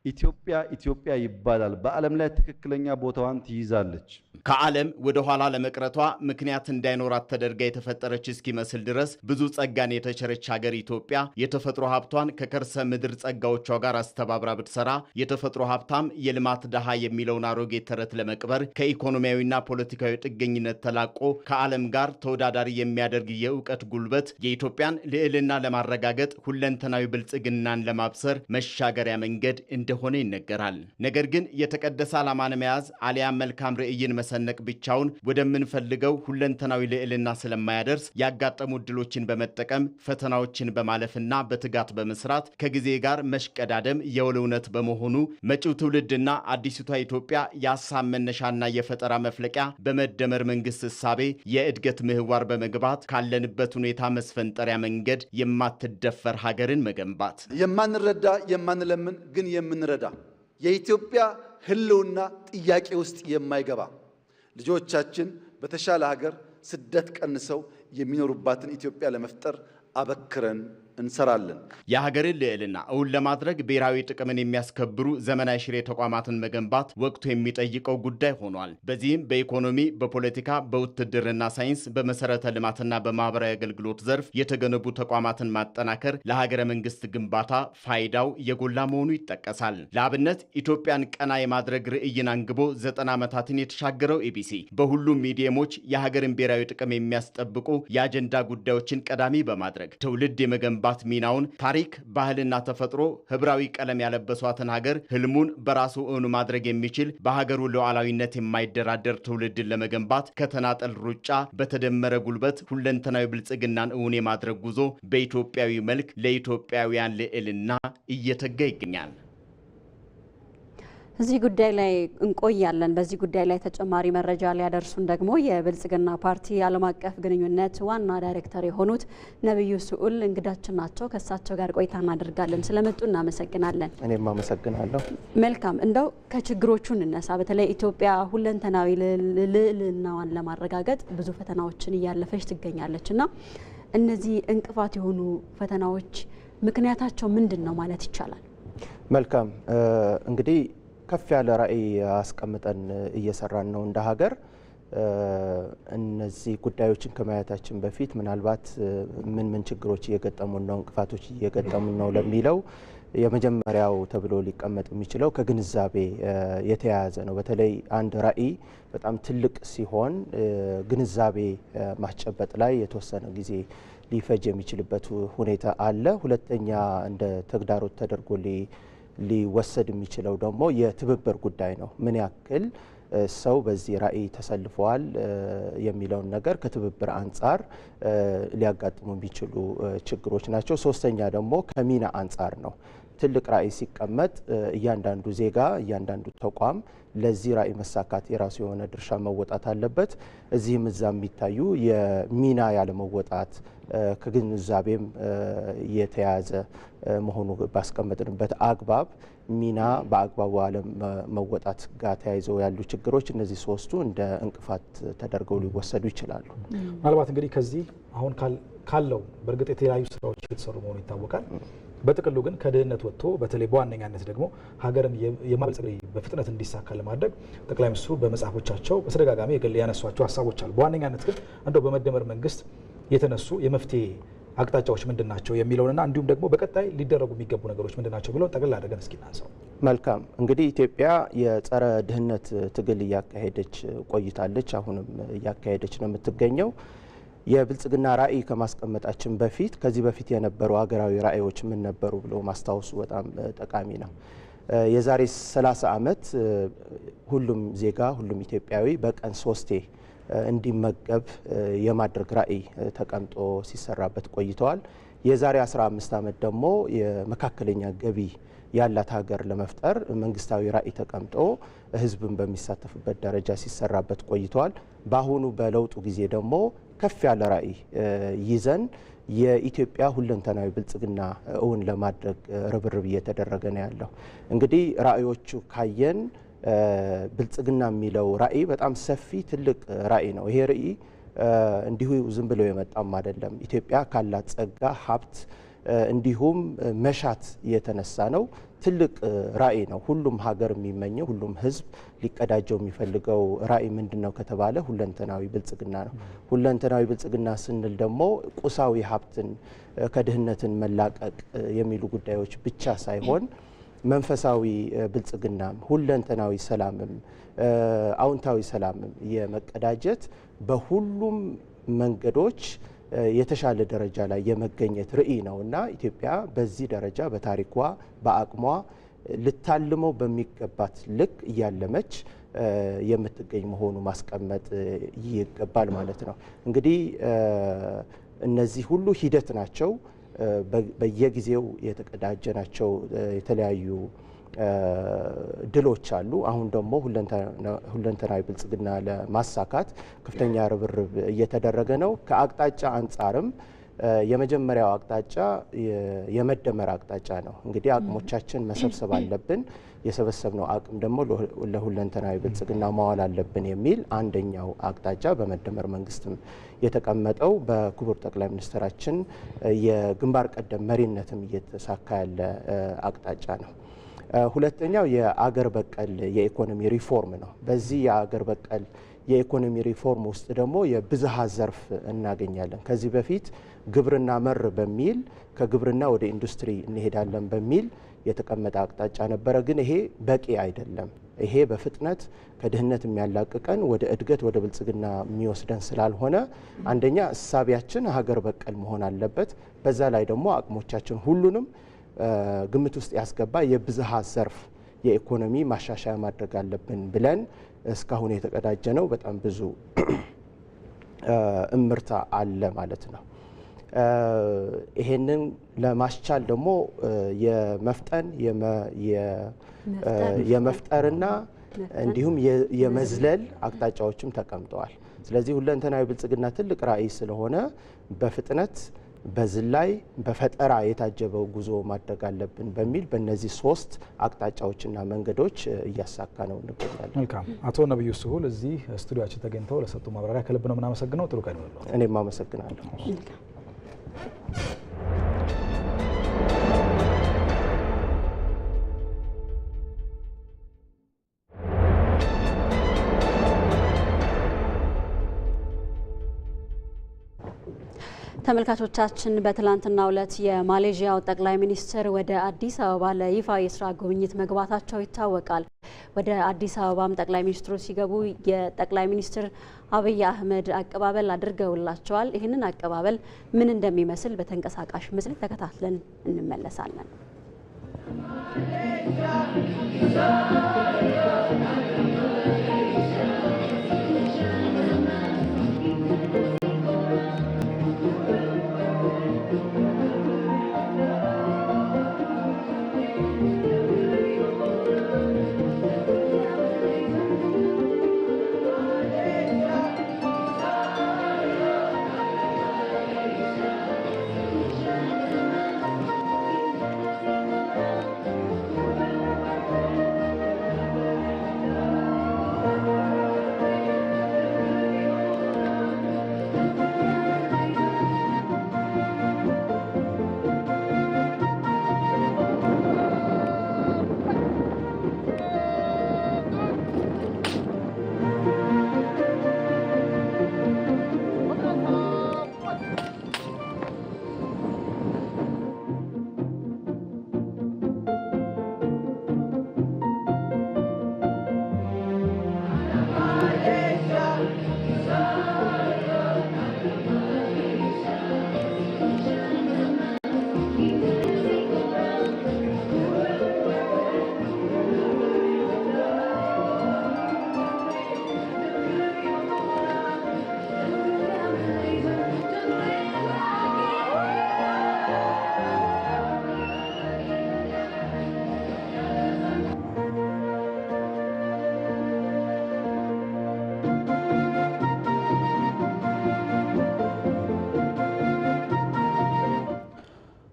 ኢትዮጵያ ኢትዮጵያ ይባላል። በዓለም ላይ ትክክለኛ ቦታዋን ትይዛለች። ከዓለም ወደ ኋላ ለመቅረቷ ምክንያት እንዳይኖራት ተደርጋ የተፈጠረች እስኪመስል ድረስ ብዙ ጸጋን የተቸረች ሀገር ኢትዮጵያ የተፈጥሮ ሀብቷን ከከርሰ ምድር ጸጋዎቿ ጋር አስተባብራ ብትሰራ የተፈጥሮ ሀብታም የልማት ድሃ የሚለውን አሮጌ ተረት ለመቅበር ከኢኮኖሚያዊና ፖለቲካዊ ጥገኝነት ተላቆ ከዓለም ጋር ተወዳዳሪ የሚያደርግ የእውቀት ጉልበት የኢትዮጵያን ልዕልና ለማረጋገጥ ሁለንተናዊ ብልጽግናን ለማብሰር መሻገሪያ መንገድ እንደሆነ ይነገራል። ነገር ግን የተቀደሰ ዓላማን መያዝ አሊያም መልካም ርዕይን መሰነቅ ብቻውን ወደምንፈልገው ሁለንተናዊ ልዕልና ስለማያደርስ ያጋጠሙ ዕድሎችን በመጠቀም ፈተናዎችን በማለፍና በትጋት በመስራት ከጊዜ ጋር መሽቀዳደም የውል እውነት በመሆኑ መጪው ትውልድና አዲሲቷ ኢትዮጵያ የሀሳብ መነሻና የፈጠራ መፍለቂያ በመደመር መንግስት እሳቤ የእድገት ምህዋር በመግባት ካለንበት ሁኔታ መስፈንጠሪያ መንገድ የማትደፈር ሀገርን መገንባት የማንረዳ የማንለምን ግን የምንረዳ የኢትዮጵያ ህልውና ጥያቄ ውስጥ የማይገባ ልጆቻችን በተሻለ ሀገር ስደት ቀንሰው የሚኖሩባትን ኢትዮጵያ ለመፍጠር አበክረን እንሰራለን። የሀገርን ልዕልና እውን ለማድረግ ብሔራዊ ጥቅምን የሚያስከብሩ ዘመናዊ ሽሬ ተቋማትን መገንባት ወቅቱ የሚጠይቀው ጉዳይ ሆኗል። በዚህም በኢኮኖሚ፣ በፖለቲካ፣ በውትድርና ሳይንስ፣ በመሰረተ ልማትና በማህበራዊ አገልግሎት ዘርፍ የተገነቡ ተቋማትን ማጠናከር ለሀገረ መንግስት ግንባታ ፋይዳው የጎላ መሆኑ ይጠቀሳል። ለአብነት ኢትዮጵያን ቀና የማድረግ ርዕይን አንግቦ 90 ዓመታትን የተሻገረው ኢቢሲ በሁሉም ሚዲየሞች የሀገርን ብሔራዊ ጥቅም የሚያስጠብቁ የአጀንዳ ጉዳዮችን ቀዳሚ በማድረግ ትውልድ የመገንባት ሚናውን ታሪክ፣ ባህልና ተፈጥሮ ህብራዊ ቀለም ያለበሷትን ሀገር ህልሙን በራሱ እውን ማድረግ የሚችል በሀገሩ ሉዓላዊነት የማይደራደር ትውልድን ለመገንባት ከተናጠል ሩጫ በተደመረ ጉልበት ሁለንተናዊ ብልጽግናን እውን የማድረግ ጉዞ በኢትዮጵያዊ መልክ ለኢትዮጵያውያን ልዕልና እየተጋ ይገኛል። እዚህ ጉዳይ ላይ እንቆያለን። በዚህ ጉዳይ ላይ ተጨማሪ መረጃ ሊያደርሱን ደግሞ የብልጽግና ፓርቲ ዓለም አቀፍ ግንኙነት ዋና ዳይሬክተር የሆኑት ነብዩ ስዑል እንግዳችን ናቸው። ከእሳቸው ጋር ቆይታ እናደርጋለን። ስለመጡ እናመሰግናለን። እኔም አመሰግናለሁ። መልካም፣ እንደው ከችግሮቹ እንነሳ። በተለይ ኢትዮጵያ ሁለንተናዊ ልዕልናዋን ለማረጋገጥ ብዙ ፈተናዎችን እያለፈች ትገኛለች እና እነዚህ እንቅፋት የሆኑ ፈተናዎች ምክንያታቸው ምንድን ነው ማለት ይቻላል? መልካም፣ እንግዲህ ከፍ ያለ ራዕይ አስቀምጠን እየሰራን ነው እንደ ሀገር። እነዚህ ጉዳዮችን ከማየታችን በፊት ምናልባት ምን ችግሮች እየገጠሙን ነው፣ እንቅፋቶች እየገጠሙን ነው ለሚለው የመጀመሪያው ተብሎ ሊቀመጥ የሚችለው ከግንዛቤ የተያያዘ ነው። በተለይ አንድ ራዕይ በጣም ትልቅ ሲሆን ግንዛቤ ማስጨበጥ ላይ የተወሰነ ጊዜ ሊፈጅ የሚችልበት ሁኔታ አለ። ሁለተኛ እንደ ተግዳሮት ተደርጎ ሊወሰድ የሚችለው ደግሞ የትብብር ጉዳይ ነው። ምን ያክል ሰው በዚህ ራዕይ ተሰልፈዋል የሚለውን ነገር ከትብብር አንጻር ሊያጋጥሙ የሚችሉ ችግሮች ናቸው። ሶስተኛ ደግሞ ከሚና አንጻር ነው። ትልቅ ራዕይ ሲቀመጥ እያንዳንዱ ዜጋ እያንዳንዱ ተቋም ለዚህ ራዕይ መሳካት የራሱ የሆነ ድርሻ መወጣት አለበት። እዚህም እዛ የሚታዩ የሚና ያለመወጣት ከግንዛቤም የተያዘ መሆኑ ባስቀመጥንበት አግባብ ሚና በአግባቡ አለመወጣት ጋር ተያይዘው ያሉ ችግሮች እነዚህ ሶስቱ እንደ እንቅፋት ተደርገው ሊወሰዱ ይችላሉ። ምናልባት እንግዲህ ከዚህ አሁን ካለው በእርግጥ የተለያዩ ስራዎች የተሰሩ መሆኑ ይታወቃል። በጥቅሉ ግን ከድህነት ወጥቶ በተለይ በዋነኛነት ደግሞ ሀገርን የማበልጸግ በፍጥነት እንዲሳካ ለማድረግ ጠቅላይ ሚኒስትሩ በመጽሐፎቻቸው በተደጋጋሚ ያነሷቸው ሀሳቦች አሉ። በዋነኛነት ግን እንደው በመደመር መንግስት የተነሱ የመፍትሄ አቅጣጫዎች ምንድናቸው የሚለውንና እንዲሁም ደግሞ በቀጣይ ሊደረጉ የሚገቡ ነገሮች ምንድናቸው ብለው ጠቅላላ አድርገን እስኪ እናንሳው። መልካም እንግዲህ ኢትዮጵያ የጸረ ድህነት ትግል እያካሄደች ቆይታለች። አሁንም እያካሄደች ነው የምትገኘው። የብልጽግና ራዕይ ከማስቀመጣችን በፊት ከዚህ በፊት የነበሩ ሀገራዊ ራዕዮች ምን ነበሩ ብሎ ማስታወሱ በጣም ጠቃሚ ነው። የዛሬ 30 ዓመት ሁሉም ዜጋ ሁሉም ኢትዮጵያዊ በቀን 3 እንዲመገብ የማድረግ ራዕይ ተቀምጦ ሲሰራበት ቆይተዋል። የዛሬ 15 ዓመት ደግሞ የመካከለኛ ገቢ ያላት ሀገር ለመፍጠር መንግስታዊ ራዕይ ተቀምጦ ህዝብን በሚሳተፍበት ደረጃ ሲሰራበት ቆይተዋል። በአሁኑ በለውጡ ጊዜ ደግሞ ከፍ ያለ ራዕይ ይዘን የኢትዮጵያ ሁለንተናዊ ብልጽግና እውን ለማድረግ ርብርብ እየተደረገ ነው ያለው። እንግዲህ ራዕዮቹ ካየን ብልጽግና የሚለው ራዕይ በጣም ሰፊ ትልቅ ራዕይ ነው። ይሄ ራዕይ እንዲሁ ዝም ብሎ የመጣም አይደለም። ኢትዮጵያ ካላት ጸጋ፣ ሀብት እንዲሁም መሻት የተነሳ ነው። ትልቅ ራዕይ ነው። ሁሉም ሀገር የሚመኘው ሁሉም ህዝብ ሊቀዳጀው የሚፈልገው ራዕይ ምንድነው ከተባለ ሁለንተናዊ ብልጽግና ነው። ሁለንተናዊ ብልጽግና ስንል ደግሞ ቁሳዊ ሀብትን ከድህነትን መላቀቅ የሚሉ ጉዳዮች ብቻ ሳይሆን መንፈሳዊ ብልጽግናም ሁለንተናዊ ሰላምም አዎንታዊ ሰላምም የመቀዳጀት በሁሉም መንገዶች የተሻለ ደረጃ ላይ የመገኘት ራዕይ ነውና ኢትዮጵያ በዚህ ደረጃ በታሪኳ በአቅሟ ልታልመው በሚገባት ልክ እያለመች የምትገኝ መሆኑ ማስቀመጥ ይገባል ማለት ነው። እንግዲህ እነዚህ ሁሉ ሂደት ናቸው። በየጊዜው የተቀዳጀናቸው የተለያዩ ድሎች አሉ። አሁን ደግሞ ሁለንተናዊ ብልጽግና ለማሳካት ከፍተኛ ርብርብ እየተደረገ ነው። ከአቅጣጫ አንጻርም የመጀመሪያው አቅጣጫ የመደመር አቅጣጫ ነው። እንግዲህ አቅሞቻችን መሰብሰብ አለብን፣ የሰበሰብነው አቅም ደግሞ ለሁለንተናዊ ብልጽግና ማዋል አለብን የሚል አንደኛው አቅጣጫ በመደመር መንግስትም የተቀመጠው በክቡር ጠቅላይ ሚኒስትራችን የግንባር ቀደም መሪነትም እየተሳካ ያለ አቅጣጫ ነው። ሁለተኛው የአገር በቀል የኢኮኖሚ ሪፎርም ነው። በዚህ የአገር በቀል የኢኮኖሚ ሪፎርም ውስጥ ደግሞ የብዝሃ ዘርፍ እናገኛለን። ከዚህ በፊት ግብርና መር በሚል ከግብርና ወደ ኢንዱስትሪ እንሄዳለን በሚል የተቀመጠ አቅጣጫ ነበረ። ግን ይሄ በቂ አይደለም። ይሄ በፍጥነት ከድህነት የሚያላቅቀን ወደ እድገት ወደ ብልጽግና የሚወስደን ስላልሆነ አንደኛ እሳቢያችን ሀገር በቀል መሆን አለበት። በዛ ላይ ደግሞ አቅሞቻችን ሁሉንም ግምት ውስጥ ያስገባ የብዝሃ ዘርፍ የኢኮኖሚ ማሻሻያ ማድረግ አለብን ብለን እስካሁን የተቀዳጀ ነው። በጣም ብዙ እምርታ አለ ማለት ነው። ይሄንን ለማስቻል ደግሞ የመፍጠርና እንዲሁም የመዝለል አቅጣጫዎችም ተቀምጠዋል። ስለዚህ ሁለንተናዊ ብልጽግና ትልቅ ራዕይ ስለሆነ በፍጥነት በዝላይ በፈጠራ የታጀበው ጉዞ ማድረግ አለብን በሚል በእነዚህ 3 አቅጣጫዎችና መንገዶች እያሳካ ነው እንገኛለን። መልካም። አቶ ነብዩ ስሁል እዚህ ስቱዲዮአችን ተገኝተው ለሰጡ ማብራሪያ ከልብ ነው የምናመሰግነው። ጥሩ ቀን ይሁንልዎት። እኔም አመሰግናለሁ። ተመልካቾቻችን በትላንትናው ዕለት የማሌዥያው ጠቅላይ ሚኒስትር ወደ አዲስ አበባ ለይፋ የስራ ጉብኝት መግባታቸው ይታወቃል። ወደ አዲስ አበባም ጠቅላይ ሚኒስትሩ ሲገቡ የጠቅላይ ሚኒስትር አብይ አህመድ አቀባበል አድርገውላቸዋል። ይህንን አቀባበል ምን እንደሚመስል በተንቀሳቃሽ ምስል ተከታትለን እንመለሳለን።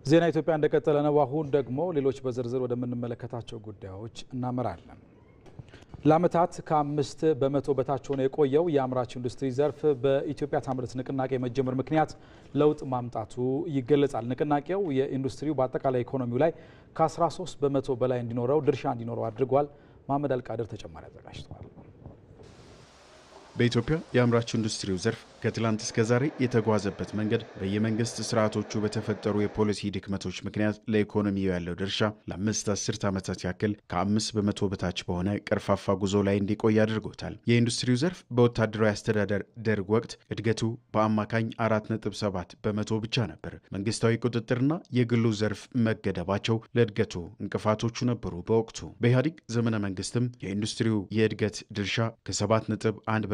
ዜና ኢትዮጵያ እንደቀጠለ ነው። አሁን ደግሞ ሌሎች በዝርዝር ወደምንመለከታቸው ጉዳዮች እናመራለን። ለዓመታት ከ5 በመቶ በታች ሆኖ የቆየው የአምራች ኢንዱስትሪ ዘርፍ በኢትዮጵያ ታምርት ንቅናቄ መጀመር ምክንያት ለውጥ ማምጣቱ ይገለጻል። ንቅናቄው የኢንዱስትሪው በአጠቃላይ ኢኮኖሚው ላይ ከ13 በመቶ በላይ እንዲኖረው ድርሻ እንዲኖረው አድርጓል። መሐመድ አልቃድር ተጨማሪ አዘጋጅቷል። በኢትዮጵያ የአምራች ኢንዱስትሪው ዘርፍ ከትላንት እስከ ዛሬ የተጓዘበት መንገድ በየመንግስት ስርዓቶቹ በተፈጠሩ የፖሊሲ ድክመቶች ምክንያት ለኢኮኖሚው ያለው ድርሻ ለ5 አስርት ዓመታት ያክል ከ5 በመቶ በታች በሆነ ቀርፋፋ ጉዞ ላይ እንዲቆይ አድርጎታል። የኢንዱስትሪው ዘርፍ በወታደራዊ አስተዳደር ደርግ ወቅት እድገቱ በአማካኝ 4.7 በመቶ ብቻ ነበር። መንግስታዊ ቁጥጥርና የግሉ ዘርፍ መገደባቸው ለእድገቱ እንቅፋቶቹ ነበሩ። በወቅቱ በኢህአዴግ ዘመነ መንግስትም የኢንዱስትሪው የእድገት ድርሻ ከ7.1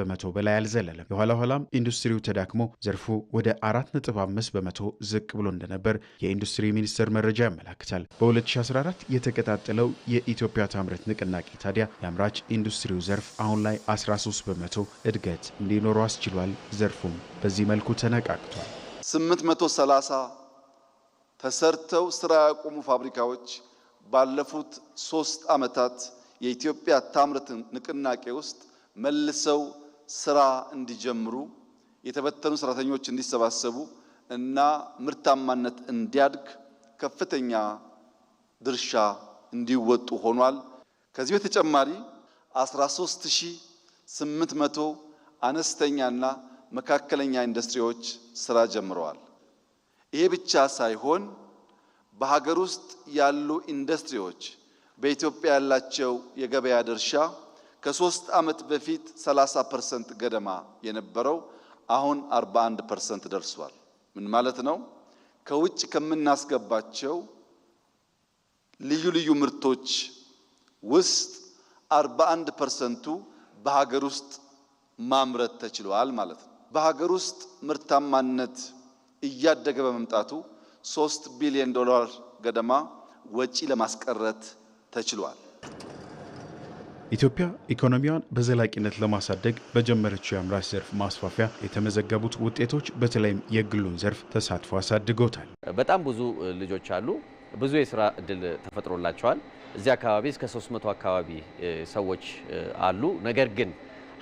በመቶ በላይ አልዘለለም። የኋላ ኋላም ኢንዱስትሪው ተዳክሞ ዘርፉ ወደ 4.5 በመቶ ዝቅ ብሎ እንደነበር የኢንዱስትሪ ሚኒስቴር መረጃ ያመለክታል። በ2014 የተቀጣጠለው የኢትዮጵያ ታምርት ንቅናቄ ታዲያ የአምራች ኢንዱስትሪው ዘርፍ አሁን ላይ 13 በመቶ እድገት እንዲኖረው አስችሏል። ዘርፉም በዚህ መልኩ ተነቃቅቷል። 830 ተሰርተው ስራ ያቆሙ ፋብሪካዎች ባለፉት 3 ዓመታት የኢትዮጵያ ታምርት ንቅናቄ ውስጥ መልሰው ስራ እንዲጀምሩ የተበተኑ ሰራተኞች እንዲሰባሰቡ እና ምርታማነት እንዲያድግ ከፍተኛ ድርሻ እንዲወጡ ሆኗል። ከዚህ በተጨማሪ 13800 አነስተኛና መካከለኛ ኢንዱስትሪዎች ስራ ጀምረዋል። ይሄ ብቻ ሳይሆን በሀገር ውስጥ ያሉ ኢንዱስትሪዎች በኢትዮጵያ ያላቸው የገበያ ድርሻ ከ3 ዓመት በፊት 30% ገደማ የነበረው አሁን 41% ደርሷል። ምን ማለት ነው? ከውጭ ከምናስገባቸው ልዩ ልዩ ምርቶች ውስጥ 41%ቱ በሀገር ውስጥ ማምረት ተችሏል ማለት ነው። በሀገር ውስጥ ምርታማነት እያደገ በመምጣቱ $3 ቢሊዮን ገደማ ወጪ ለማስቀረት ተችሏል። ኢትዮጵያ ኢኮኖሚዋን በዘላቂነት ለማሳደግ በጀመረችው የአምራች ዘርፍ ማስፋፊያ የተመዘገቡት ውጤቶች በተለይም የግሉን ዘርፍ ተሳትፎ አሳድገውታል። በጣም ብዙ ልጆች አሉ። ብዙ የስራ እድል ተፈጥሮላቸዋል። እዚህ አካባቢ እስከ 300 አካባቢ ሰዎች አሉ። ነገር ግን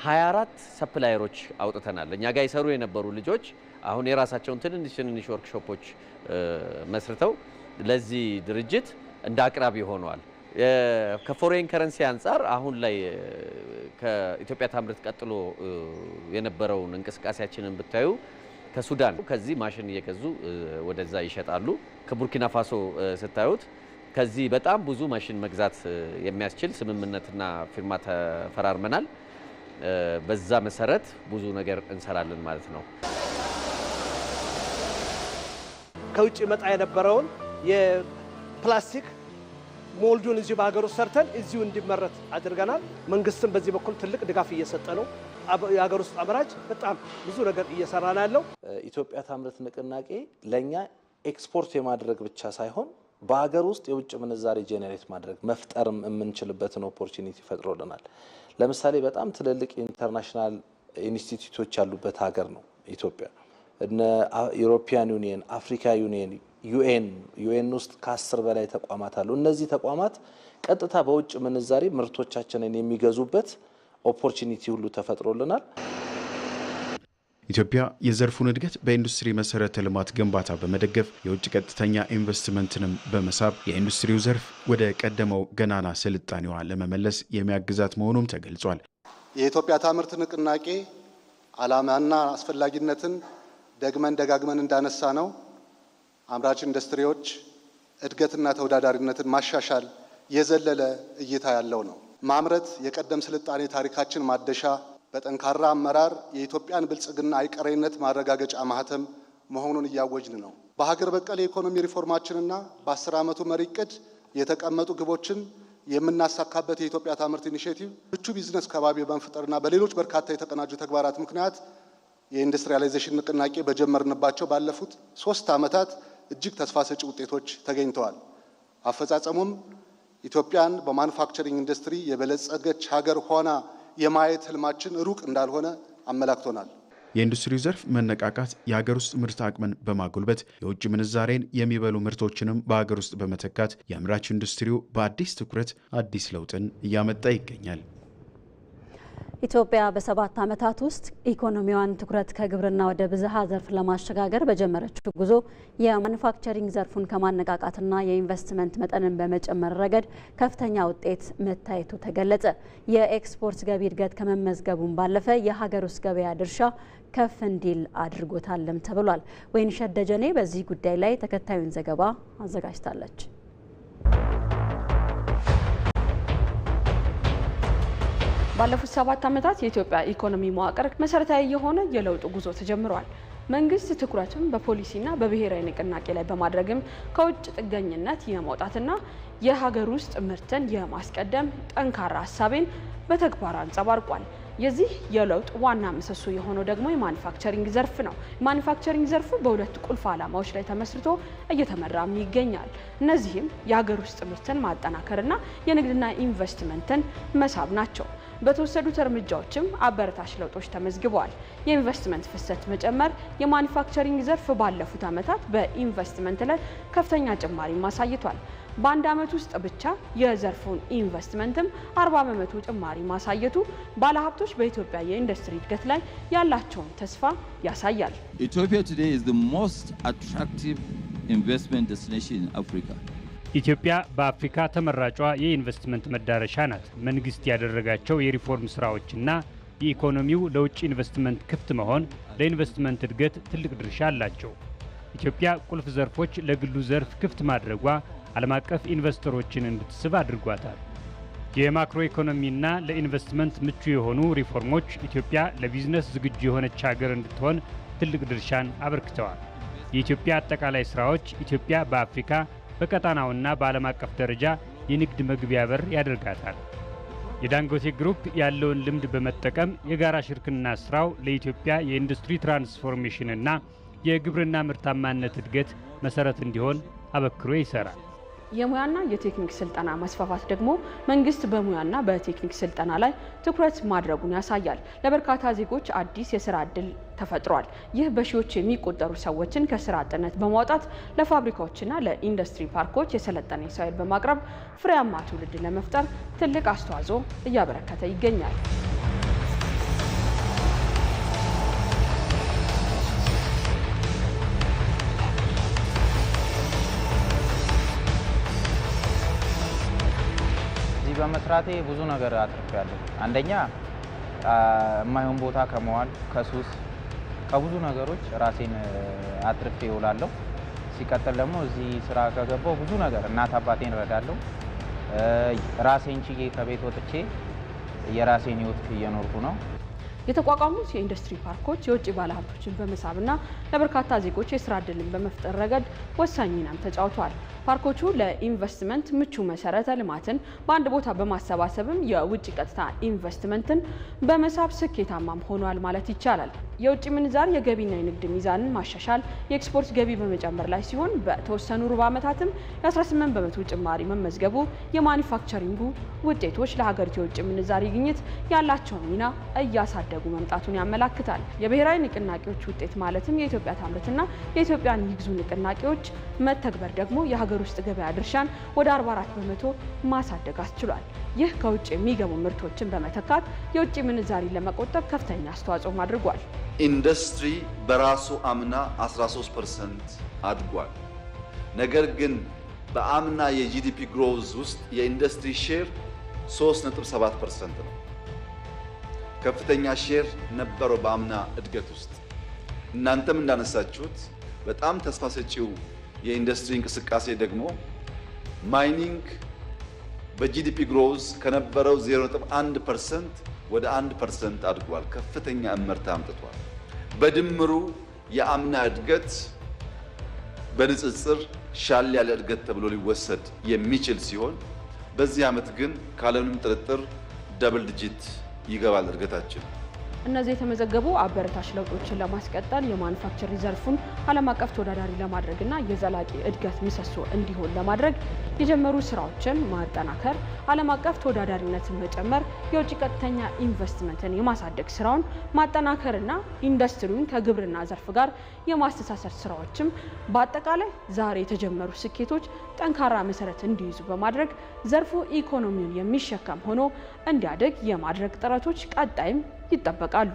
24 ሰፕላየሮች አውጥተናል። እኛ ጋር ይሰሩ የነበሩ ልጆች አሁን የራሳቸውን ትንንሽ ወርክሾፖች መስርተው ለዚህ ድርጅት እንደ አቅራቢ ሆነዋል። ከፎሬን ከረንሲ አንጻር አሁን ላይ ከኢትዮጵያ ታምርት ቀጥሎ የነበረውን እንቅስቃሴያችንን ብታዩ ከሱዳን ከዚህ ማሽን እየገዙ ወደዛ ይሸጣሉ። ከቡርኪና ፋሶ ስታዩት ከዚህ በጣም ብዙ ማሽን መግዛት የሚያስችል ስምምነትና ፊርማ ተፈራርመናል። በዛ መሰረት ብዙ ነገር እንሰራለን ማለት ነው። ከውጭ መጣ የነበረውን የፕላስቲክ ሞልዱን እዚሁ በሀገር ውስጥ ሰርተን እዚሁ እንዲመረት አድርገናል። መንግስትም በዚህ በኩል ትልቅ ድጋፍ እየሰጠ ነው። የሀገር ውስጥ አምራች በጣም ብዙ ነገር እየሰራ ነው ያለው። ኢትዮጵያ ታምርት ንቅናቄ ለኛ ኤክስፖርት የማድረግ ብቻ ሳይሆን በሀገር ውስጥ የውጭ ምንዛሬ ጄኔሬት ማድረግ መፍጠርም የምንችልበትን ኦፖርቹኒቲ ፈጥሮልናል። ለምሳሌ በጣም ትልልቅ ኢንተርናሽናል ኢንስቲትዩቶች ያሉበት ሀገር ነው ኢትዮጵያ። እነ ዩሮፒያን ዩኒየን፣ አፍሪካ ዩኒየን፣ ዩኤን ውስጥ ከ10 በላይ ተቋማት አሉ። እነዚህ ተቋማት ቀጥታ በውጭ ምንዛሬ ምርቶቻችንን የሚገዙበት ኦፖርቹኒቲ ሁሉ ተፈጥሮልናል። ኢትዮጵያ የዘርፉን እድገት በኢንዱስትሪ መሰረተ ልማት ግንባታ በመደገፍ የውጭ ቀጥተኛ ኢንቨስትመንትንም በመሳብ የኢንዱስትሪው ዘርፍ ወደ ቀደመው ገናና ስልጣኔዋ ለመመለስ የሚያግዛት መሆኑም ተገልጿል። የኢትዮጵያ ታምርት ንቅናቄ ዓላማና አስፈላጊነትን ደጋግመን እንዳነሳ ነው አምራች ኢንዱስትሪዎች እድገትና ተወዳዳሪነትን ማሻሻል የዘለለ እይታ ያለው ነው። ማምረት የቀደም ስልጣኔ ታሪካችን ማደሻ፣ በጠንካራ አመራር የኢትዮጵያን ብልጽግና አይቀሬነት ማረጋገጫ ማህተም መሆኑን እያወጅን ነው። በሀገር በቀል የኢኮኖሚ ሪፎርማችንና በ10 ዓመቱ መሪ ዕቅድ የተቀመጡ ግቦችን የምናሳካበት የኢትዮጵያ ታምርት ኢኒሼቲቭ ምቹ ቢዝነስ ከባቢ በመፍጠርና በሌሎች በርካታ የተቀናጁ ተግባራት ምክንያት የኢንዱስትሪያላይዜሽን ንቅናቄ በጀመርንባቸው ባለፉት 3 ዓመታት እጅግ ተስፋ ሰጪ ውጤቶች ተገኝተዋል። አፈጻጸሙም ኢትዮጵያን በማኑፋክቸሪንግ ኢንዱስትሪ የበለጸገች ሀገር ሆና የማየት ህልማችን ሩቅ እንዳልሆነ አመላክቶናል። የኢንዱስትሪው ዘርፍ መነቃቃት የሀገር ውስጥ ምርት አቅምን በማጎልበት የውጭ ምንዛሬን የሚበሉ ምርቶችንም በሀገር ውስጥ በመተካት የአምራች ኢንዱስትሪው በአዲስ ትኩረት አዲስ ለውጥን እያመጣ ይገኛል። ኢትዮጵያ በ7 ዓመታት ውስጥ ኢኮኖሚዋን ትኩረት ከግብርና ወደ ብዝሃ ዘርፍ ለማሸጋገር በጀመረችው ጉዞ የማኑፋክቸሪንግ ዘርፉን ከማነቃቃትና የኢንቨስትመንት መጠንን በመጨመር ረገድ ከፍተኛ ውጤት መታየቱ ተገለጸ። የኤክስፖርት ገቢ እድገት ከመመዝገቡም ባለፈ የሀገር ውስጥ ገበያ ድርሻ ከፍ እንዲል አድርጎታልም ተብሏል። ወይንሸት ደጀኔ በዚህ ጉዳይ ላይ ተከታዩን ዘገባ አዘጋጅታለች። ባለፉት 7 ዓመታት የኢትዮጵያ ኢኮኖሚ መዋቅር መሰረታዊ የሆነ የለውጥ ጉዞ ተጀምሯል። መንግስት ትኩረቱን በፖሊሲና በብሔራዊ ንቅናቄ ላይ በማድረግም ከውጭ ጥገኝነት የመውጣትና የሀገር ውስጥ ምርትን የማስቀደም ጠንካራ ሀሳቤን በተግባር አንጸባርቋል። የዚህ የለውጥ ዋና ምሰሶ የሆነው ደግሞ የማኑፋክቸሪንግ ዘርፍ ነው። የማኑፋክቸሪንግ ዘርፉ በሁለት ቁልፍ ዓላማዎች ላይ ተመስርቶ እየተመራም ይገኛል። እነዚህም የሀገር ውስጥ ምርትን ማጠናከርና የንግድና ኢንቨስትመንትን መሳብ ናቸው። በተወሰዱት እርምጃዎችም አበረታች ለውጦች ተመዝግበዋል። የኢንቨስትመንት ፍሰት መጨመር የማኑፋክቸሪንግ ዘርፍ ባለፉት ዓመታት በኢንቨስትመንት ላይ ከፍተኛ ጭማሪ ማሳይቷል። በአንድ ዓመት ውስጥ ብቻ የዘርፉን ኢንቨስትመንትም 40% ጭማሪ ማሳየቱ ባለሀብቶች በኢትዮጵያ የኢንዱስትሪ እድገት ላይ ያላቸውን ተስፋ ያሳያል። Ethiopia today is the most attractive investment destination in Africa. ኢትዮጵያ በአፍሪካ ተመራጯ የኢንቨስትመንት መዳረሻ ናት። መንግስት ያደረጋቸው የሪፎርም ስራዎችና የኢኮኖሚው ለውጭ ኢንቨስትመንት ክፍት መሆን ለኢንቨስትመንት እድገት ትልቅ ድርሻ አላቸው። ኢትዮጵያ ቁልፍ ዘርፎች ለግሉ ዘርፍ ክፍት ማድረጓ ዓለም አቀፍ ኢንቨስተሮችን እንድትስብ አድርጓታል። የማክሮ ኢኮኖሚና ለኢንቨስትመንት ምቹ የሆኑ ሪፎርሞች ኢትዮጵያ ለቢዝነስ ዝግጁ የሆነች ሀገር እንድትሆን ትልቅ ድርሻን አበርክተዋል። የኢትዮጵያ አጠቃላይ ስራዎች ኢትዮጵያ በአፍሪካ በቀጣናውና በዓለም አቀፍ ደረጃ የንግድ መግቢያ በር ያደርጋታል። የዳንጎቴ ግሩፕ ያለውን ልምድ በመጠቀም የጋራ ሽርክና ስራው ለኢትዮጵያ የኢንዱስትሪ ትራንስፎርሜሽንና የግብርና ምርታማነት እድገት መሰረት እንዲሆን አበክሮ ይሰራል። የሙያና የቴክኒክ ስልጠና መስፋፋት ደግሞ መንግስት በሙያና በቴክኒክ ስልጠና ላይ ትኩረት ማድረጉን ያሳያል። ለበርካታ ዜጎች አዲስ የስራ ዕድል ተፈጥሯል። ይህ በሺዎች የሚቆጠሩ ሰዎችን ከስራ አጥነት በማውጣት ለፋብሪካዎችና ለኢንዱስትሪ ፓርኮች የሰለጠነ የሰው ኃይል በማቅረብ ፍሬያማ ትውልድ ለመፍጠር ትልቅ አስተዋጽኦ እያበረከተ ይገኛል። በመስራቴ ብዙ ነገር አትርፌያለሁ። አንደኛ የማይሆን ቦታ ከመዋል ከሱስ ከብዙ ነገሮች ራሴን አትርፌ እውላለሁ። ሲቀጥል ደግሞ እዚህ ስራ ከገባው ብዙ ነገር እናት አባቴን እረዳለሁ። ራሴን ችዬ ከቤት ወጥቼ የራሴን ህይወት እየኖርኩ ነው። የተቋቋሙት የኢንዱስትሪ ፓርኮች የውጭ ባለሀብቶችን በመሳብና ለበርካታ ዜጎች የስራ ዕድልን በመፍጠር ረገድ ወሳኝ ሚናም ተጫውተዋል። ፓርኮቹ ለኢንቨስትመንት ምቹ መሰረተ ልማትን በአንድ ቦታ በማሰባሰብም የውጭ ቀጥታ ኢንቨስትመንትን በመሳብ ስኬታማም ሆኗል ማለት ይቻላል። የውጭ ምንዛሪ የገቢና የንግድ ሚዛንን ማሻሻል የኤክስፖርት ገቢ በመጨመር ላይ ሲሆን በተወሰኑ ሩብ ዓመታትም የ18 በመቶ ጭማሪ መመዝገቡ የማኒፋክቸሪንጉ ውጤቶች ለሀገሪቱ የውጭ ምንዛሪ ግኝት ያላቸውን ሚና እያሳደጉ መምጣቱን ያመላክታል። የብሔራዊ ንቅናቄዎች ውጤት ማለትም የኢትዮጵያ ታምርትና የኢትዮጵያን ይግዙ ንቅናቄዎች መተግበር ደግሞ የሀገር ውስጥ ገበያ ድርሻን ወደ 44 በመቶ ማሳደግ አስችሏል። ይህ ከውጭ የሚገቡ ምርቶችን በመተካት የውጭ ምንዛሪ ለመቆጠብ ከፍተኛ አስተዋጽኦ አድርጓል። ኢንዱስትሪ በራሱ አምና 13% አድጓል። ነገር ግን በአምና የጂዲፒ ግሮዝ ውስጥ የኢንዱስትሪ ሼር 3.7% ነው። ከፍተኛ ሼር ነበረው በአምና እድገት ውስጥ። እናንተም እንዳነሳችሁት በጣም ተስፋ ሰጪው የኢንዱስትሪ እንቅስቃሴ ደግሞ ማይኒንግ በጂዲፒ ግሮዝ ከነበረው 0.1% ወደ 1% አድጓል። ከፍተኛ እመርታ አምጥቷል። በድምሩ የአምና እድገት በንጽጽር ሻል ያለ እድገት ተብሎ ሊወሰድ የሚችል ሲሆን በዚህ ዓመት ግን ካለምንም ጥርጥር ደብል ዲጂት ይገባል እድገታችን። እነዚህ የተመዘገቡ አበረታች ለውጦችን ለማስቀጠል የማኑፋክቸሪንግ ዘርፉን ዓለም አቀፍ ተወዳዳሪ ለማድረግና የዘላቂ እድገት ምሰሶ እንዲሆን ለማድረግ የጀመሩ ስራዎችን ማጠናከር፣ ዓለም አቀፍ ተወዳዳሪነትን መጨመር፣ የውጭ ቀጥተኛ ኢንቨስትመንትን የማሳደግ ስራውን ማጠናከርና ኢንዱስትሪውን ከግብርና ዘርፍ ጋር የማስተሳሰር ስራዎችም በአጠቃላይ ዛሬ የተጀመሩ ስኬቶች ጠንካራ መሰረት እንዲይዙ በማድረግ ዘርፉ ኢኮኖሚውን የሚሸከም ሆኖ እንዲያድግ የማድረግ ጥረቶች ቀጣይም ይጠበቃሉ።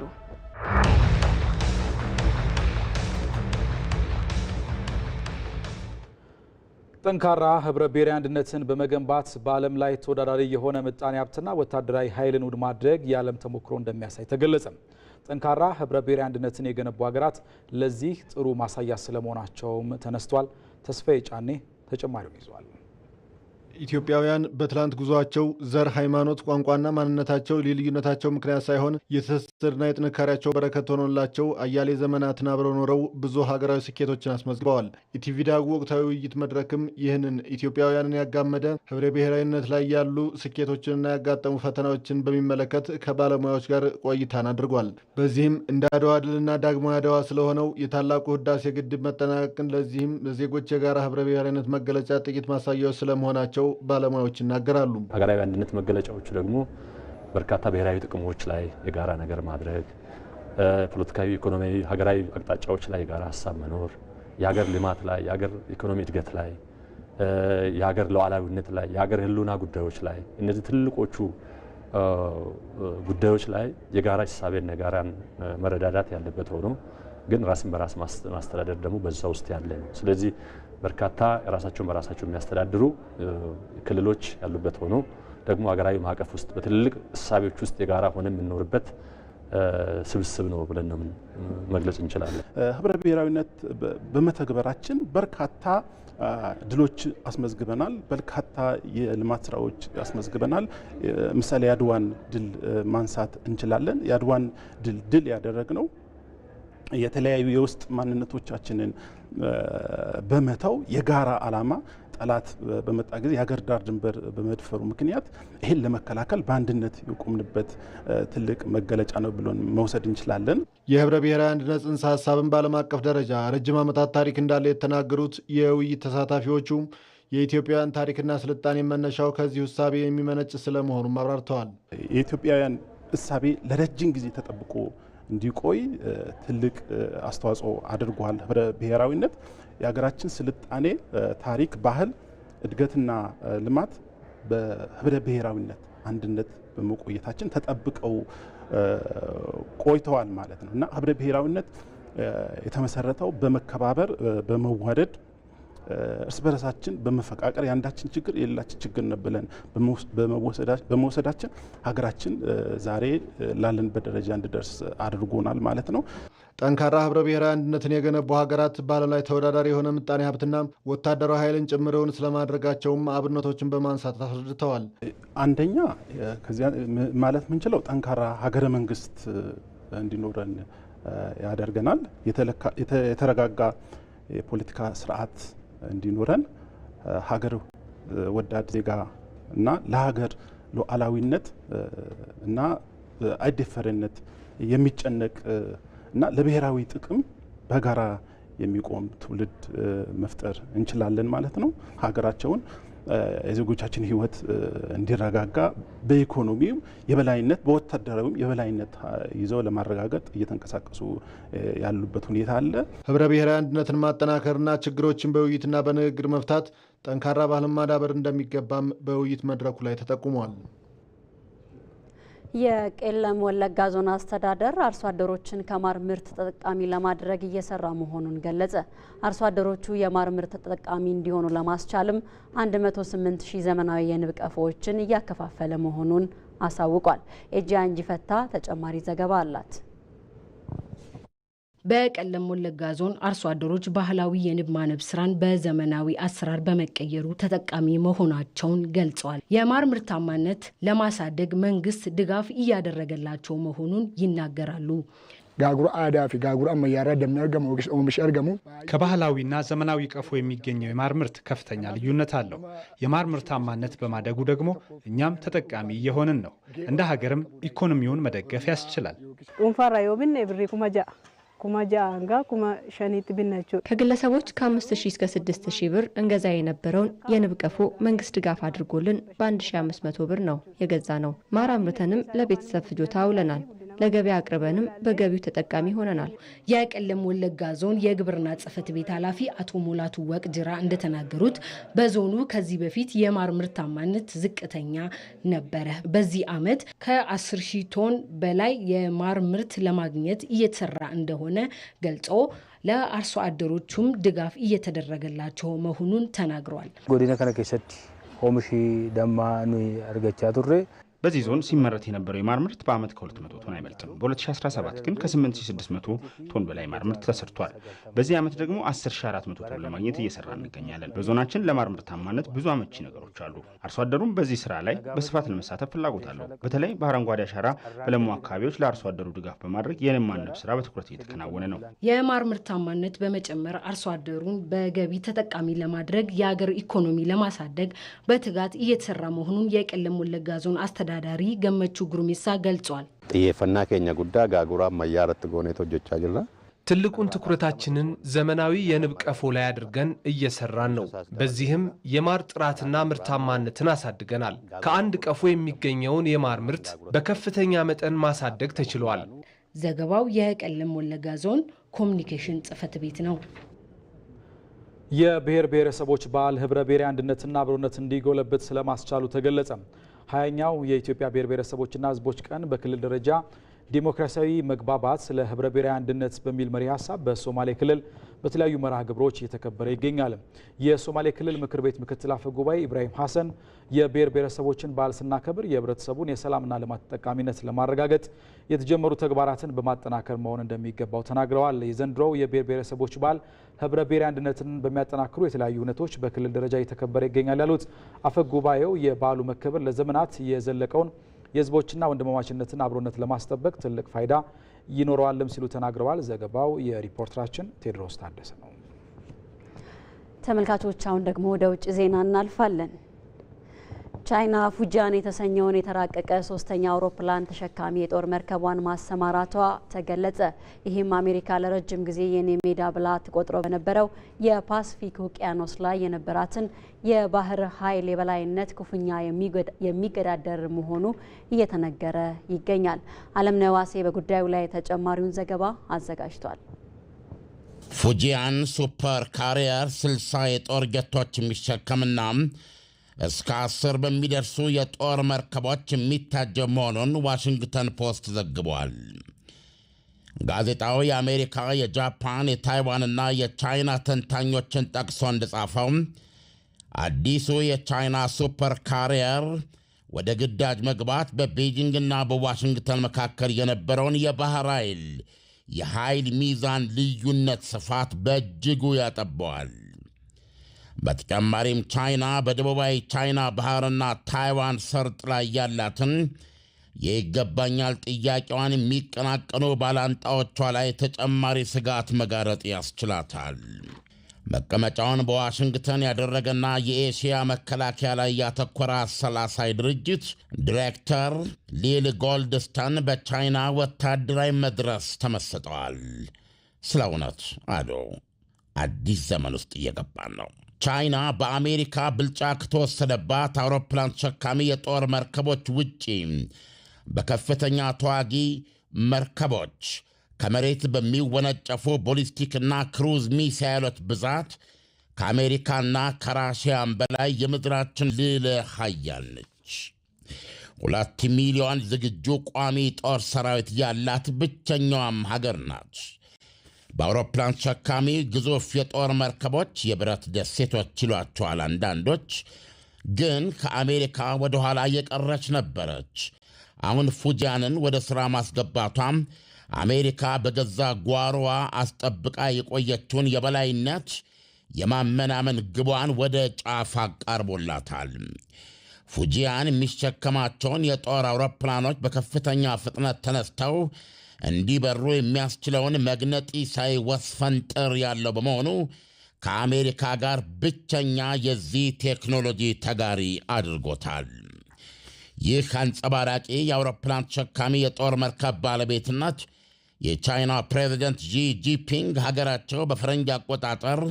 ጠንካራ ህብረ ብሔራዊ አንድነትን በመገንባት በዓለም ላይ ተወዳዳሪ የሆነ ምጣኔ ሀብትና ወታደራዊ ኃይልን ውድ ማድረግ የዓለም ተሞክሮ እንደሚያሳይ ተገለጸ። ጠንካራ ህብረ ብሔራዊ አንድነትን የገነቡ ሀገራት ለዚህ ጥሩ ማሳያ ስለመሆናቸውም ተነስቷል። ተስፋዬ ጫኔ ተጨማሪውን ይዟል። ኢትዮጵያውያን በትላንት ጉዟቸው ዘር፣ ሃይማኖት፣ ቋንቋና ማንነታቸው ልዩነታቸው ምክንያት ሳይሆን የትስስርና የጥንካሬያቸው በረከት ሆኖላቸው አያሌ ዘመናትን አብረው ኖረው ብዙ ሀገራዊ ስኬቶችን አስመዝግበዋል። ኢቲቪ ዳጉ ወቅታዊ ውይይት መድረክም ይህንን ኢትዮጵያውያንን ያጋመደ ህብረ ብሔራዊነት ላይ ያሉ ስኬቶችንና ያጋጠሙ ፈተናዎችን በሚመለከት ከባለሙያዎች ጋር ቆይታን አድርጓል። በዚህም እንደ አድዋ ድልና ዳግማዊ አድዋ ስለሆነው የታላቁ ህዳሴ ግድብ መጠናቀቅን ለዚህም ለዜጎች የጋራ ህብረ ብሔራዊነት መገለጫ ጥቂት ማሳያዎች ስለመሆናቸው ባለሙያዎች ይናገራሉ። ሀገራዊ አንድነት መገለጫዎቹ ደግሞ በርካታ ብሔራዊ ጥቅሞች ላይ የጋራ ነገር ማድረግ፣ ፖለቲካዊ፣ ኢኮኖሚያዊ፣ ሀገራዊ አቅጣጫዎች ላይ የጋራ ሀሳብ መኖር፣ የሀገር ልማት ላይ፣ የሀገር ኢኮኖሚ እድገት ላይ፣ የሀገር ሉዓላዊነት ላይ፣ የሀገር ህልውና ጉዳዮች ላይ እነዚህ ትልቆቹ ጉዳዮች ላይ የጋራ ሂሳቤን የጋራን መረዳዳት ያለበት ሆኖ ግን ራስን በራስ ማስተዳደር ደግሞ በዛ ውስጥ ያለ ነው። ስለዚህ በርካታ ራሳቸውን በራሳቸው የሚያስተዳድሩ ክልሎች ያሉበት ሆኖ ደግሞ ሀገራዊ ማዕቀፍ ውስጥ በትልልቅ እሳቤዎች ውስጥ የጋራ ሆነ የምንኖርበት ስብስብ ነው ብለን ነው መግለጽ እንችላለን። ህብረ ብሔራዊነት በመተግበራችን በርካታ ድሎች አስመዝግበናል። በርካታ የልማት ስራዎች አስመዝግበናል። ምሳሌ የአድዋን ድል ማንሳት እንችላለን። የአድዋን ድል ያደረግነው የተለያዩ የውስጥ ማንነቶቻችንን በመተው የጋራ ዓላማ ጠላት በመጣ ጊዜ የሀገር ዳር ድንበር በመድፈሩ ምክንያት ይህን ለመከላከል በአንድነት የቆምንበት ትልቅ መገለጫ ነው ብሎን መውሰድ እንችላለን። የህብረ ብሔራዊ አንድነት ጽንሰ ሀሳብን በዓለም አቀፍ ደረጃ ረጅም ዓመታት ታሪክ እንዳለ የተናገሩት የውይይት ተሳታፊዎቹ የኢትዮጵያውያን ታሪክና ስልጣኔ መነሻው ከዚህ እሳቤ የሚመነጭ ስለመሆኑም አብራርተዋል። የኢትዮጵያውያን እሳቤ ለረጅም ጊዜ ተጠብቆ እንዲቆይ ትልቅ አስተዋጽኦ አድርጓል። ህብረ ብሔራዊነት የሀገራችን ስልጣኔ፣ ታሪክ፣ ባህል፣ እድገትና ልማት በህብረ ብሔራዊነት አንድነት በመቆየታችን ተጠብቀው ቆይተዋል ማለት ነው እና ህብረ ብሔራዊነት የተመሰረተው በመከባበር፣ በመዋደድ፣ እርስ በርሳችን በመፈቃቀር ያንዳችን ችግር የሌላችን ችግር ነው ብለን በመወሰዳችን ሀገራችን ዛሬ ላለንበት ደረጃ እንድደርስ አድርጎናል ማለት ነው። ጠንካራ ህብረ ብሔራዊ አንድነትን የገነቡ ሀገራት በዓለም ላይ ተወዳዳሪ የሆነ ምጣኔ ሀብትና ወታደራዊ ኃይልን ጭምረውን ስለማድረጋቸውም አብነቶችን በማንሳት አስረድተዋል። አንደኛ ከዚያ ማለት ምንችለው ጠንካራ ሀገረ መንግስት እንዲኖረን ያደርገናል። የተረጋጋ የፖለቲካ ስርዓት እንዲኖረን ሀገር ወዳድ ዜጋ እና ለሀገር ሉዓላዊነት እና አይደፈረነት የሚጨነቅ እና ለብሔራዊ ጥቅም በጋራ የሚቆም ትውልድ መፍጠር እንችላለን ማለት ነው። ሀገራቸውን የዜጎቻችን ህይወት እንዲረጋጋ በኢኮኖሚው የበላይነት በወታደራዊም የበላይነት ይዘው ለማረጋገጥ እየተንቀሳቀሱ ያሉበት ሁኔታ አለ። ህብረ ብሔራዊ አንድነትን ማጠናከርና ችግሮችን በውይይትና በንግግር መፍታት ጠንካራ ባህልን ማዳበር እንደሚገባም በውይይት መድረኩ ላይ ተጠቁሟል። የቄለም ወለጋ ዞን አስተዳደር አርሶ አደሮችን ከማር ምርት ተጠቃሚ ለማድረግ እየሰራ መሆኑን ገለጸ። አርሶ አደሮቹ የማር ምርት ተጠቃሚ እንዲሆኑ ለማስቻልም 108,000 ዘመናዊ የንብ ቀፎዎችን እያከፋፈለ መሆኑን አሳውቋል። ኤጂያን ጂፈታ ተጨማሪ ዘገባ አላት። በቄለም ወለጋ ዞን አርሶ አደሮች ባህላዊ የንብ ማነብ ስራን በዘመናዊ አሰራር በመቀየሩ ተጠቃሚ መሆናቸውን ገልጸዋል። የማር ምርታማነት ለማሳደግ መንግስት ድጋፍ እያደረገላቸው መሆኑን ይናገራሉ። ጋጉራ አዳፊ ጋጉራ አመያራ ደምናርገሙ ኦምሽ አርገሙ ከባህላዊና ዘመናዊ ቀፎ የሚገኘው የማር ምርት ከፍተኛ ልዩነት አለው። የማር ምርታማነት በማደጉ ደግሞ እኛም ተጠቃሚ እየሆንን ነው። እንደ ሀገርም ኢኮኖሚውን መደገፍ ያስችላል። ኡንፋራ ዮብን ብሪ ኩማጃ ከግለሰቦች ከ5,000 እስከ 6,000 ብር እንገዛ የነበረውን የንብ ቀፎ መንግስት ድጋፍ አድርጎልን በ1,500 ብር ነው የገዛ ነው። ማር አምርተንም ለቤተሰብ ፍጆታ አውለናል። ለገበያ አቅርበንም በገቢው ተጠቃሚ ሆነናል። የቄለም ወለጋ ዞን የግብርና ጽሕፈት ቤት ኃላፊ አቶ ሙላቱ ወቅጅራ እንደተናገሩት በዞኑ ከዚህ በፊት የማር ምርታማነት ዝቅተኛ ነበረ። በዚህ ዓመት ከ10,000 ቶን በላይ የማር ምርት ለማግኘት እየተሰራ እንደሆነ ገልጾ ለአርሶ አደሮቹም ድጋፍ እየተደረገላቸው መሆኑን ተናግረዋል። ጎዲና ከነ ከሰቲ ኦምሺ ደማ ኑይ አርገቻ ቱሬ በዚህ ዞን ሲመረት የነበረው የማር ምርት በአመት ከ200 ቶን አይበልጥም። በ2017 ግን ከ8600 ቶን በላይ ማር ምርት ተሰርቷል። በዚህ ዓመት ደግሞ 10400 ቶን ለማግኘት እየሰራ እንገኛለን። በዞናችን ለማር ምርታማነት ብዙ አመቺ ነገሮች አሉ። አርሶ አደሩም በዚህ ስራ ላይ በስፋት ለመሳተፍ ፍላጎት አለው። በተለይ በአረንጓዴ አሻራ በለሙ አካባቢዎች ለአርሶ አደሩ ድጋፍ በማድረግ የንብ ማነብ ስራ በትኩረት እየተከናወነ ነው። የማር ምርታማነት በመጨመር አርሶ አደሩን በገቢ ተጠቃሚ ለማድረግ የሀገር ኢኮኖሚ ለማሳደግ በትጋት እየተሰራ መሆኑን የቄለም ወለጋ ዞን አስተዳዳሪ ገመቹ ጉርሜሳ ገልጿል። ጥየፈና ከኛ ጉዳ ጋጉራ ማያረት ጎኔቶ ጆቻ ጅራ ትልቁን ትኩረታችንን ዘመናዊ የንብ ቀፎ ላይ አድርገን እየሰራን ነው። በዚህም የማር ጥራትና ምርታማነትን አሳድገናል። ከአንድ ቀፎ የሚገኘውን የማር ምርት በከፍተኛ መጠን ማሳደግ ተችሏል። ዘገባው የቄለም ወለጋ ዞን ኮሚኒኬሽን ጽሕፈት ቤት ነው። የብሔር ብሔረሰቦች በዓል ህብረ ብሔራዊ አንድነትና አብሮነት እንዲጎለበት ስለማስቻሉ ተገለጸ። 20ኛው የኢትዮጵያ ብሔር ብሔረሰቦችና ህዝቦች ቀን በክልል ደረጃ ዲሞክራሲያዊ መግባባት ስለ ህብረ ብሔራዊ አንድነት በሚል መሪ ሀሳብ በሶማሌ ክልል በተለያዩ መርሃ ግብሮች እየተከበረ ይገኛል። የሶማሌ ክልል ምክር ቤት ምክትል አፈ ጉባኤ ኢብራሂም ሐሰን የብሔር ብሔረሰቦችን በዓል ስናከብር የህብረተሰቡን የሰላምና ልማት ተጠቃሚነት ለማረጋገጥ የተጀመሩ ተግባራትን በማጠናከር መሆን እንደሚገባው ተናግረዋል። የዘንድሮው የብሔር ብሔረሰቦች በዓል ህብረ ብሔራዊ አንድነትን በሚያጠናክሩ የተለያዩ ሁነቶች በክልል ደረጃ እየተከበረ ይገኛል ያሉት አፈ ጉባኤው የበዓሉ መከበር ለዘመናት የዘለቀውን የህዝቦችና ወንድማማችነትን አብሮነት ለማስጠበቅ ትልቅ ፋይዳ ይኖረዋልም ሲሉ ተናግረዋል። ዘገባው የሪፖርተራችን ቴድሮስ ታደሰ ነው። ተመልካቾች አሁን ደግሞ ወደ ውጭ ዜና እናልፋለን። ቻይና ፉጂያን የተሰኘውን የተራቀቀ ሶስተኛ አውሮፕላን ተሸካሚ የጦር መርከቧን ማሰማራቷ ተገለጸ። ይህም አሜሪካ ለረጅም ጊዜ የኔ ሜዳ ብላ ትቆጥረው በነበረው የፓሲፊክ ውቅያኖስ ላይ የነበራትን የባህር ኃይል የበላይነት ክፉኛ የሚገዳደር መሆኑ እየተነገረ ይገኛል። አለምነህ ዋሴ በጉዳዩ ላይ ተጨማሪውን ዘገባ አዘጋጅቷል። ፉጂያን ሱፐር ካሪየር 60 የጦር ጀቶች የሚሸከምና እስከ 10 በሚደርሱ የጦር መርከቦች የሚታጀብ መሆኑን ዋሽንግተን ፖስት ዘግቧል። ጋዜጣው የአሜሪካ፣ የጃፓን፣ የታይዋንና የቻይና ተንታኞችን ጠቅሶ እንደጻፈው አዲሱ የቻይና ሱፐር ካሪየር ወደ ግዳጅ መግባት በቤጂንግና በዋሽንግተን መካከል የነበረውን የባህር የኃይል ሚዛን ልዩነት ስፋት በእጅጉ ያጠበዋል። በተጨማሪም ቻይና በደቡባዊ ቻይና ባህርና ታይዋን ሰርጥ ላይ ያላትን የይገባኛል ጥያቄዋን የሚቀናቀኑ ባላንጣዎቿ ላይ ተጨማሪ ስጋት መጋረጥ ያስችላታል። መቀመጫውን በዋሽንግተን ያደረገና የኤሽያ መከላከያ ላይ ያተኮረ አሰላሳይ ድርጅት ዲሬክተር ሊል ጎልድስተን በቻይና ወታደራዊ መድረስ ተመስጠዋል። ስለ እውነት አሉ፣ አዲስ ዘመን ውስጥ እየገባን ነው። ቻይና በአሜሪካ ብልጫ ከተወሰደባት አውሮፕላን ተሸካሚ የጦር መርከቦች ውጪ በከፍተኛ ተዋጊ መርከቦች ከመሬት በሚወነጨፉ ቦሊስቲክና ክሩዝ ሚሳይሎች ብዛት ከአሜሪካና ከራሽያም በላይ የምድራችን ልዕለ ኃያል ነች። 2 ሚሊዮን ዝግጁ ቋሚ ጦር ሰራዊት ያላት ብቸኛዋም ሀገር ናት። በአውሮፕላን ተሸካሚ ግዙፍ የጦር መርከቦች የብረት ደሴቶች ይሏቸዋል አንዳንዶች፣ ግን ከአሜሪካ ወደ ኋላ የቀረች ነበረች። አሁን ፉጂያንን ወደ ሥራ ማስገባቷም አሜሪካ በገዛ ጓሮዋ አስጠብቃ የቆየችውን የበላይነት የማመናመን ግቧን ወደ ጫፍ አቃርቦላታል። ፉጂያን የሚሸከማቸውን የጦር አውሮፕላኖች በከፍተኛ ፍጥነት ተነስተው እንዲበሩ የሚያስችለውን መግነጢሳዊ ወስፈንጥር ያለው በመሆኑ ከአሜሪካ ጋር ብቸኛ የዚህ ቴክኖሎጂ ተጋሪ አድርጎታል። ይህ አንጸባራቂ የአውሮፕላን ተሸካሚ የጦር መርከብ ባለቤትነት የቻይና ፕሬዚደንት ዢ ጂንፒንግ ሀገራቸው በፈረንጅ አቆጣጠር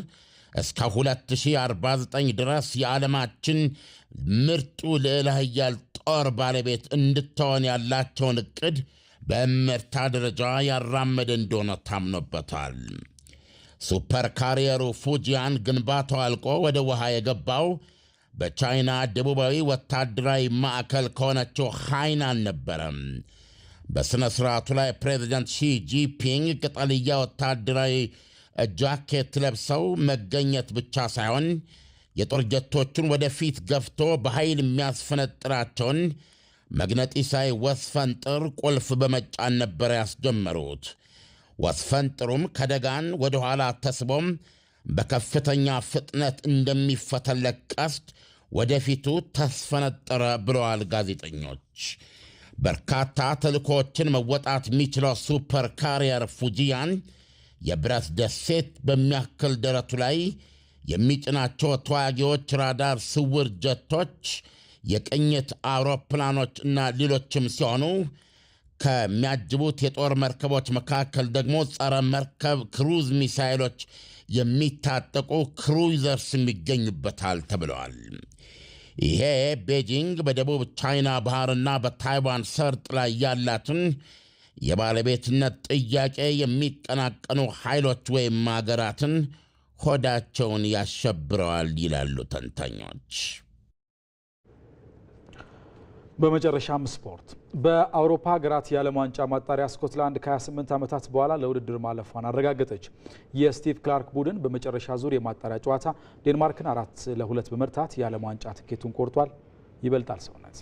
እስከ 2049 ድረስ የዓለማችን ምርጡ ልዕለ ኃያል ጦር ባለቤት እንድትሆን ያላቸውን ዕቅድ በእምርታ ደረጃ ያራመደ እንደሆነ ታምኖበታል። ሱፐር ካሪየሩ ፉጂያን ግንባታው አልቆ ወደ ውሃ የገባው በቻይና ደቡባዊ ወታደራዊ ማዕከል ከሆነችው ሃይናን ነበረም። በሥነ ሥርዓቱ ላይ ፕሬዚደንት ሺ ጂንፒንግ ቅጠልያ ወታደራዊ ጃኬት ለብሰው መገኘት ብቻ ሳይሆን የጦር ጀቶቹን ወደፊት ገፍቶ በኃይል የሚያስፈነጥራቸውን መግነጢሳዊ ወስፈንጥር ቁልፍ በመጫን ነበር ያስጀመሩት። ወስፈንጥሩም ከደጋን ወደ ኋላ ተስቦም በከፍተኛ ፍጥነት እንደሚፈተለክ ቀስት ወደፊቱ ተስፈነጠረ ብለዋል ጋዜጠኞች። በርካታ ተልእኮዎችን መወጣት የሚችለው ሱፐር ካሪየር ፉጂያን የብረት ደሴት በሚያክል ደረቱ ላይ የሚጭናቸው ተዋጊዎች፣ ራዳር ስውር ጀቶች፣ የቅኝት አውሮፕላኖች እና ሌሎችም ሲሆኑ ከሚያጅቡት የጦር መርከቦች መካከል ደግሞ ጸረ መርከብ ክሩዝ ሚሳይሎች የሚታጠቁ ክሩይዘርስ የሚገኙበታል ተብለዋል። ይሄ ቤጂንግ በደቡብ ቻይና ባህርና በታይዋን ሰርጥ ላይ ያላትን የባለቤትነት ጥያቄ የሚቀናቀኑ ኃይሎች ወይም አገራትን ሆዳቸውን ያሸብረዋል ይላሉ ተንታኞች። በመጨረሻም ስፖርት። በአውሮፓ ሀገራት የዓለም ዋንጫ ማጣሪያ ስኮትላንድ ከ28 ዓመታት በኋላ ለውድድር ማለፏን አረጋገጠች። የስቲቭ ክላርክ ቡድን በመጨረሻ ዙር የማጣሪያ ጨዋታ ዴንማርክን 4-2 በመርታት የዓለም ዋንጫ ትኬቱን ቆርጧል። ይበልጣል ሰውነት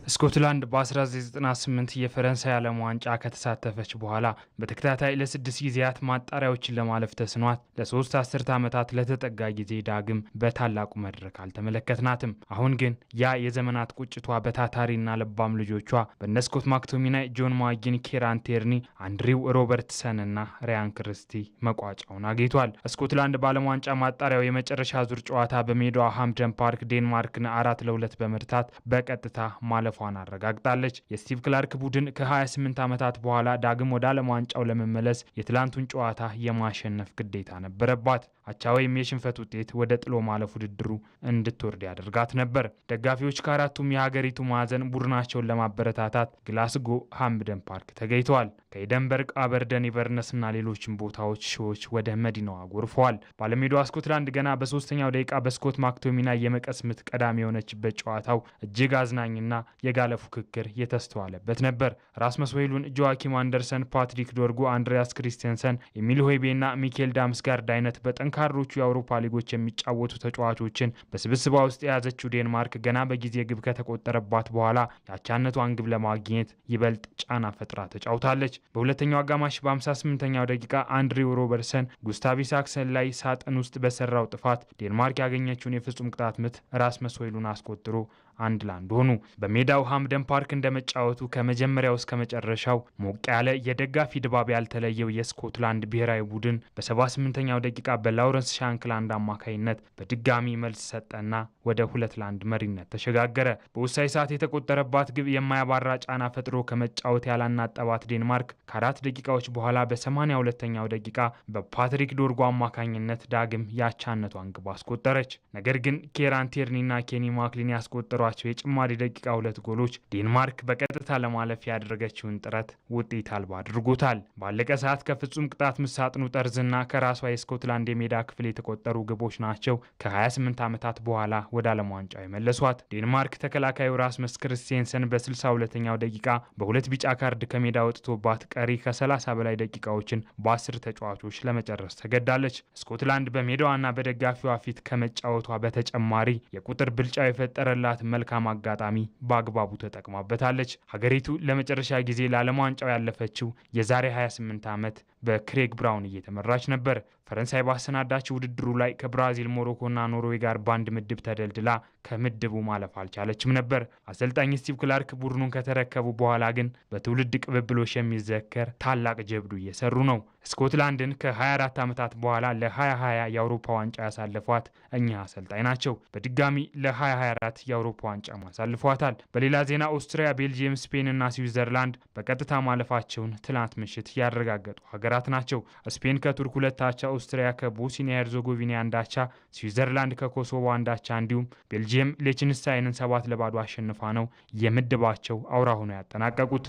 ስኮትላንድ በ1998 የፈረንሳይ ዓለም ዋንጫ ከተሳተፈች በኋላ በተከታታይ ለ6 ጊዜያት ማጣሪያዎችን ለማለፍ ተስኗት ለ3 አስርተ ዓመታት ለተጠጋ ጊዜ ዳግም በታላቁ መድረክ አልተመለከትናትም። አሁን ግን ያ የዘመናት ቁጭቷ በታታሪና ለባም ልጆቿ በነ ስኮት ማክቶሚናይ፣ ጆን ማጊን፣ ኬራን ቴርኒ፣ አንድሪው ሮበርትሰንና ሪያን ክርስቲ መቋጫውን አግኝቷል። ስኮትላንድ በዓለም ዋንጫ ማጣሪያው የመጨረሻ ዙር ጨዋታ በሜዳዋ ሃምፕደን ፓርክ ዴንማርክን 4-2 በመርታት በቀጥታ ማለፍ ፏን አረጋግጣለች። የስቲቭ ክላርክ ቡድን ከ28 ዓመታት በኋላ ዳግም ወደ ዓለም ዋንጫው ለመመለስ የትላንቱን ጨዋታ የማሸነፍ ግዴታ ነበረባት። አቻ ወይም የሽንፈት ውጤት ወደ ጥሎ ማለፍ ውድድሩ እንድትወርድ ያደርጋት ነበር። ደጋፊዎች ከአራቱም የሀገሪቱ ማዕዘን ቡድናቸውን ለማበረታታት ግላስጎ ሃምፕደን ፓርክ ተገኝተዋል። ከኤደንበርግ፣ አበርደን፣ ኢቨርነስና ሌሎችም ቦታዎች ሺዎች ወደ መዲናዋ ጎርፈዋል። ባለሜዳዋ ስኮትላንድ ገና በ3ኛው ደቂቃ በስኮት ማክቶሚና የመቀስ ምት ቀዳሚ የሆነችበት ጨዋታው እጅግ አዝናኝና የጋለ ፉክክር የተስተዋለበት ነበር። ራስመስ ሆይሉንድ፣ ጆዋኪም አንደርሰን፣ ፓትሪክ ዶርጉ፣ አንድሪያስ ክሪስቲንሰን፣ ኤሚል ሆይቤና ሚኬል ዳምስጋርድ አይነት በጠንካሮቹ የአውሮፓ ሊጎች የሚጫወቱ ተጫዋቾችን በስብስቧ ውስጥ የያዘችው ዴንማርክ ገና በጊዜ ግብ ከተቆጠረባት በኋላ የአቻነቷን ግብ ለማግኘት ይበልጥ ጫና ፈጥራ ተጫውታለች። በሁለተኛው አጋማሽ በ58ኛው ደቂቃ አንድሪው ሮበርትሰን ጉስታቭ ኢሳክሰን ላይ ሳጥን ውስጥ በሰራው ጥፋት ዴንማርክ ያገኘችውን የፍጹም ቅጣት ምት ራስመስ ሆይሉንድ አስቆጥሮ 1-1 ሆኑ። በሜዳው ሃምፕደን ፓርክ እንደመጫወቱ ከመጀመሪያው እስከ መጨረሻው ሞቅ ያለ የደጋፊ ድባብ ያልተለየው የስኮትላንድ ብሔራዊ ቡድን በ78ኛው ደቂቃ በላውረንስ ሻንክላንድ አማካይነት በድጋሚ መልስ ሰጠና ወደ 2-1 መሪነት ተሸጋገረ። በውሳኔ ሰዓት የተቆጠረባት ግብ የማያባራ ጫና ፈጥሮ ከመጫወት ያላናጠባት ዴንማርክ ከ4 ደቂቃዎች በኋላ በ82ኛው ደቂቃ በፓትሪክ ዶርጉ አማካኝነት ዳግም ያቻነቷን ግብ አስቆጠረች። ነገር ግን ኬራን ቲርኒና ኬኒ ማክሊን ያስቆጠሩ የጭማሪ ደቂቃ 2 ጎሎች ዴንማርክ በቀጥታ ለማለፍ ያደረገችውን ጥረት ውጤት አልባ አድርጎታል። ባለቀ ሰዓት ከፍጹም ቅጣት ምት ሳጥኑ ጠርዝና ከራሷ የስኮትላንድ የሜዳ ክፍል የተቆጠሩ ግቦች ናቸው ከ28 ዓመታት በኋላ ወደ ዓለም ዋንጫው የመለሷት። ዴንማርክ ተከላካዩ ራስመስ ክሪስቲንሰን በ62ኛው ደቂቃ በ2 ቢጫ ካርድ ከሜዳ ወጥቶባት ቀሪ ከ30 በላይ ደቂቃዎችን በ10 ተጫዋቾች ለመጨረስ ተገዳለች። ስኮትላንድ በሜዳዋና በደጋፊዋ ፊት ከመጫወቷ በተጨማሪ የቁጥር ብልጫ የፈጠረላት መልካም አጋጣሚ በአግባቡ ተጠቅማበታለች። ሀገሪቱ ለመጨረሻ ጊዜ ለዓለም ዋንጫው ያለፈችው የዛሬ 28 ዓመት በክሬግ ብራውን እየተመራች ነበር። ፈረንሳይ ባሰናዳችው ውድድሩ ላይ ከብራዚል፣ ሞሮኮና ኖርዌይ ጋር በአንድ ምድብ ተደልድላ ከምድቡ ማለፍ አልቻለችም ነበር። አሰልጣኝ ስቲቭ ክላርክ ቡድኑን ከተረከቡ በኋላ ግን በትውልድ ቅብብሎሽ የሚዘከር ታላቅ ጀብዱ እየሰሩ ነው። ስኮትላንድን ከ24 ዓመታት በኋላ ለ2020 የአውሮፓ ዋንጫ ያሳለፏት እኚህ አሰልጣኝ ናቸው። በድጋሚ ለ2024 የአውሮፓ ዋንጫ ማሳልፏታል። በሌላ ዜና ኦስትሪያ፣ ቤልጂየም፣ ስፔን እና ስዊዘርላንድ በቀጥታ ማለፋቸውን ትላንት ምሽት ያረጋገጡ ሀገራት ናቸው። ስፔን ከቱርክ 2-1፣ ኦስትሪያ ከቦስኒያ ሄርዞጎቪና 1-1፣ ስዊዘርላንድ ከኮሶቮ 1-1 እንዲሁም ቤልጂየም ሌችንስታይንን 7-0 አሸንፋ ነው የምድባቸው አውራ ሆነው ያጠናቀቁት።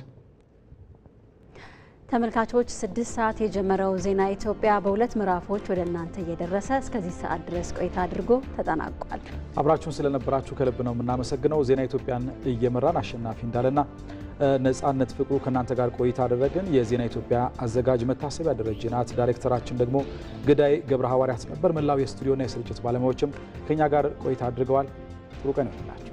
ተመልካቾች 6 ሰዓት የጀመረው ዜና ኢትዮጵያ በሁለት ምዕራፎች ወደ እናንተ እየደረሰ እስከዚህ ሰዓት ድረስ ቆይታ አድርጎ ተጠናቋል። አብራችሁን ስለነበራችሁ ከልብ ነው የምናመሰግነው። ዜና ኢትዮጵያን እየመራን አሸናፊ እንዳለና ነጻነት ፍቅሩ ከናንተ ጋር ቆይታ አደረግን። የዜና ኢትዮጵያ አዘጋጅ መታሰቢያ ደረጀ ናት። ዳይሬክተራችን ደግሞ ግዳይ ገብረ ሐዋርያት ነበር። መላው የስቱዲዮና የስርጭት ባለሙያዎችም ከኛ ጋር ቆይታ አድርገዋል። ጥሩ ቀን ይሁንላችሁ።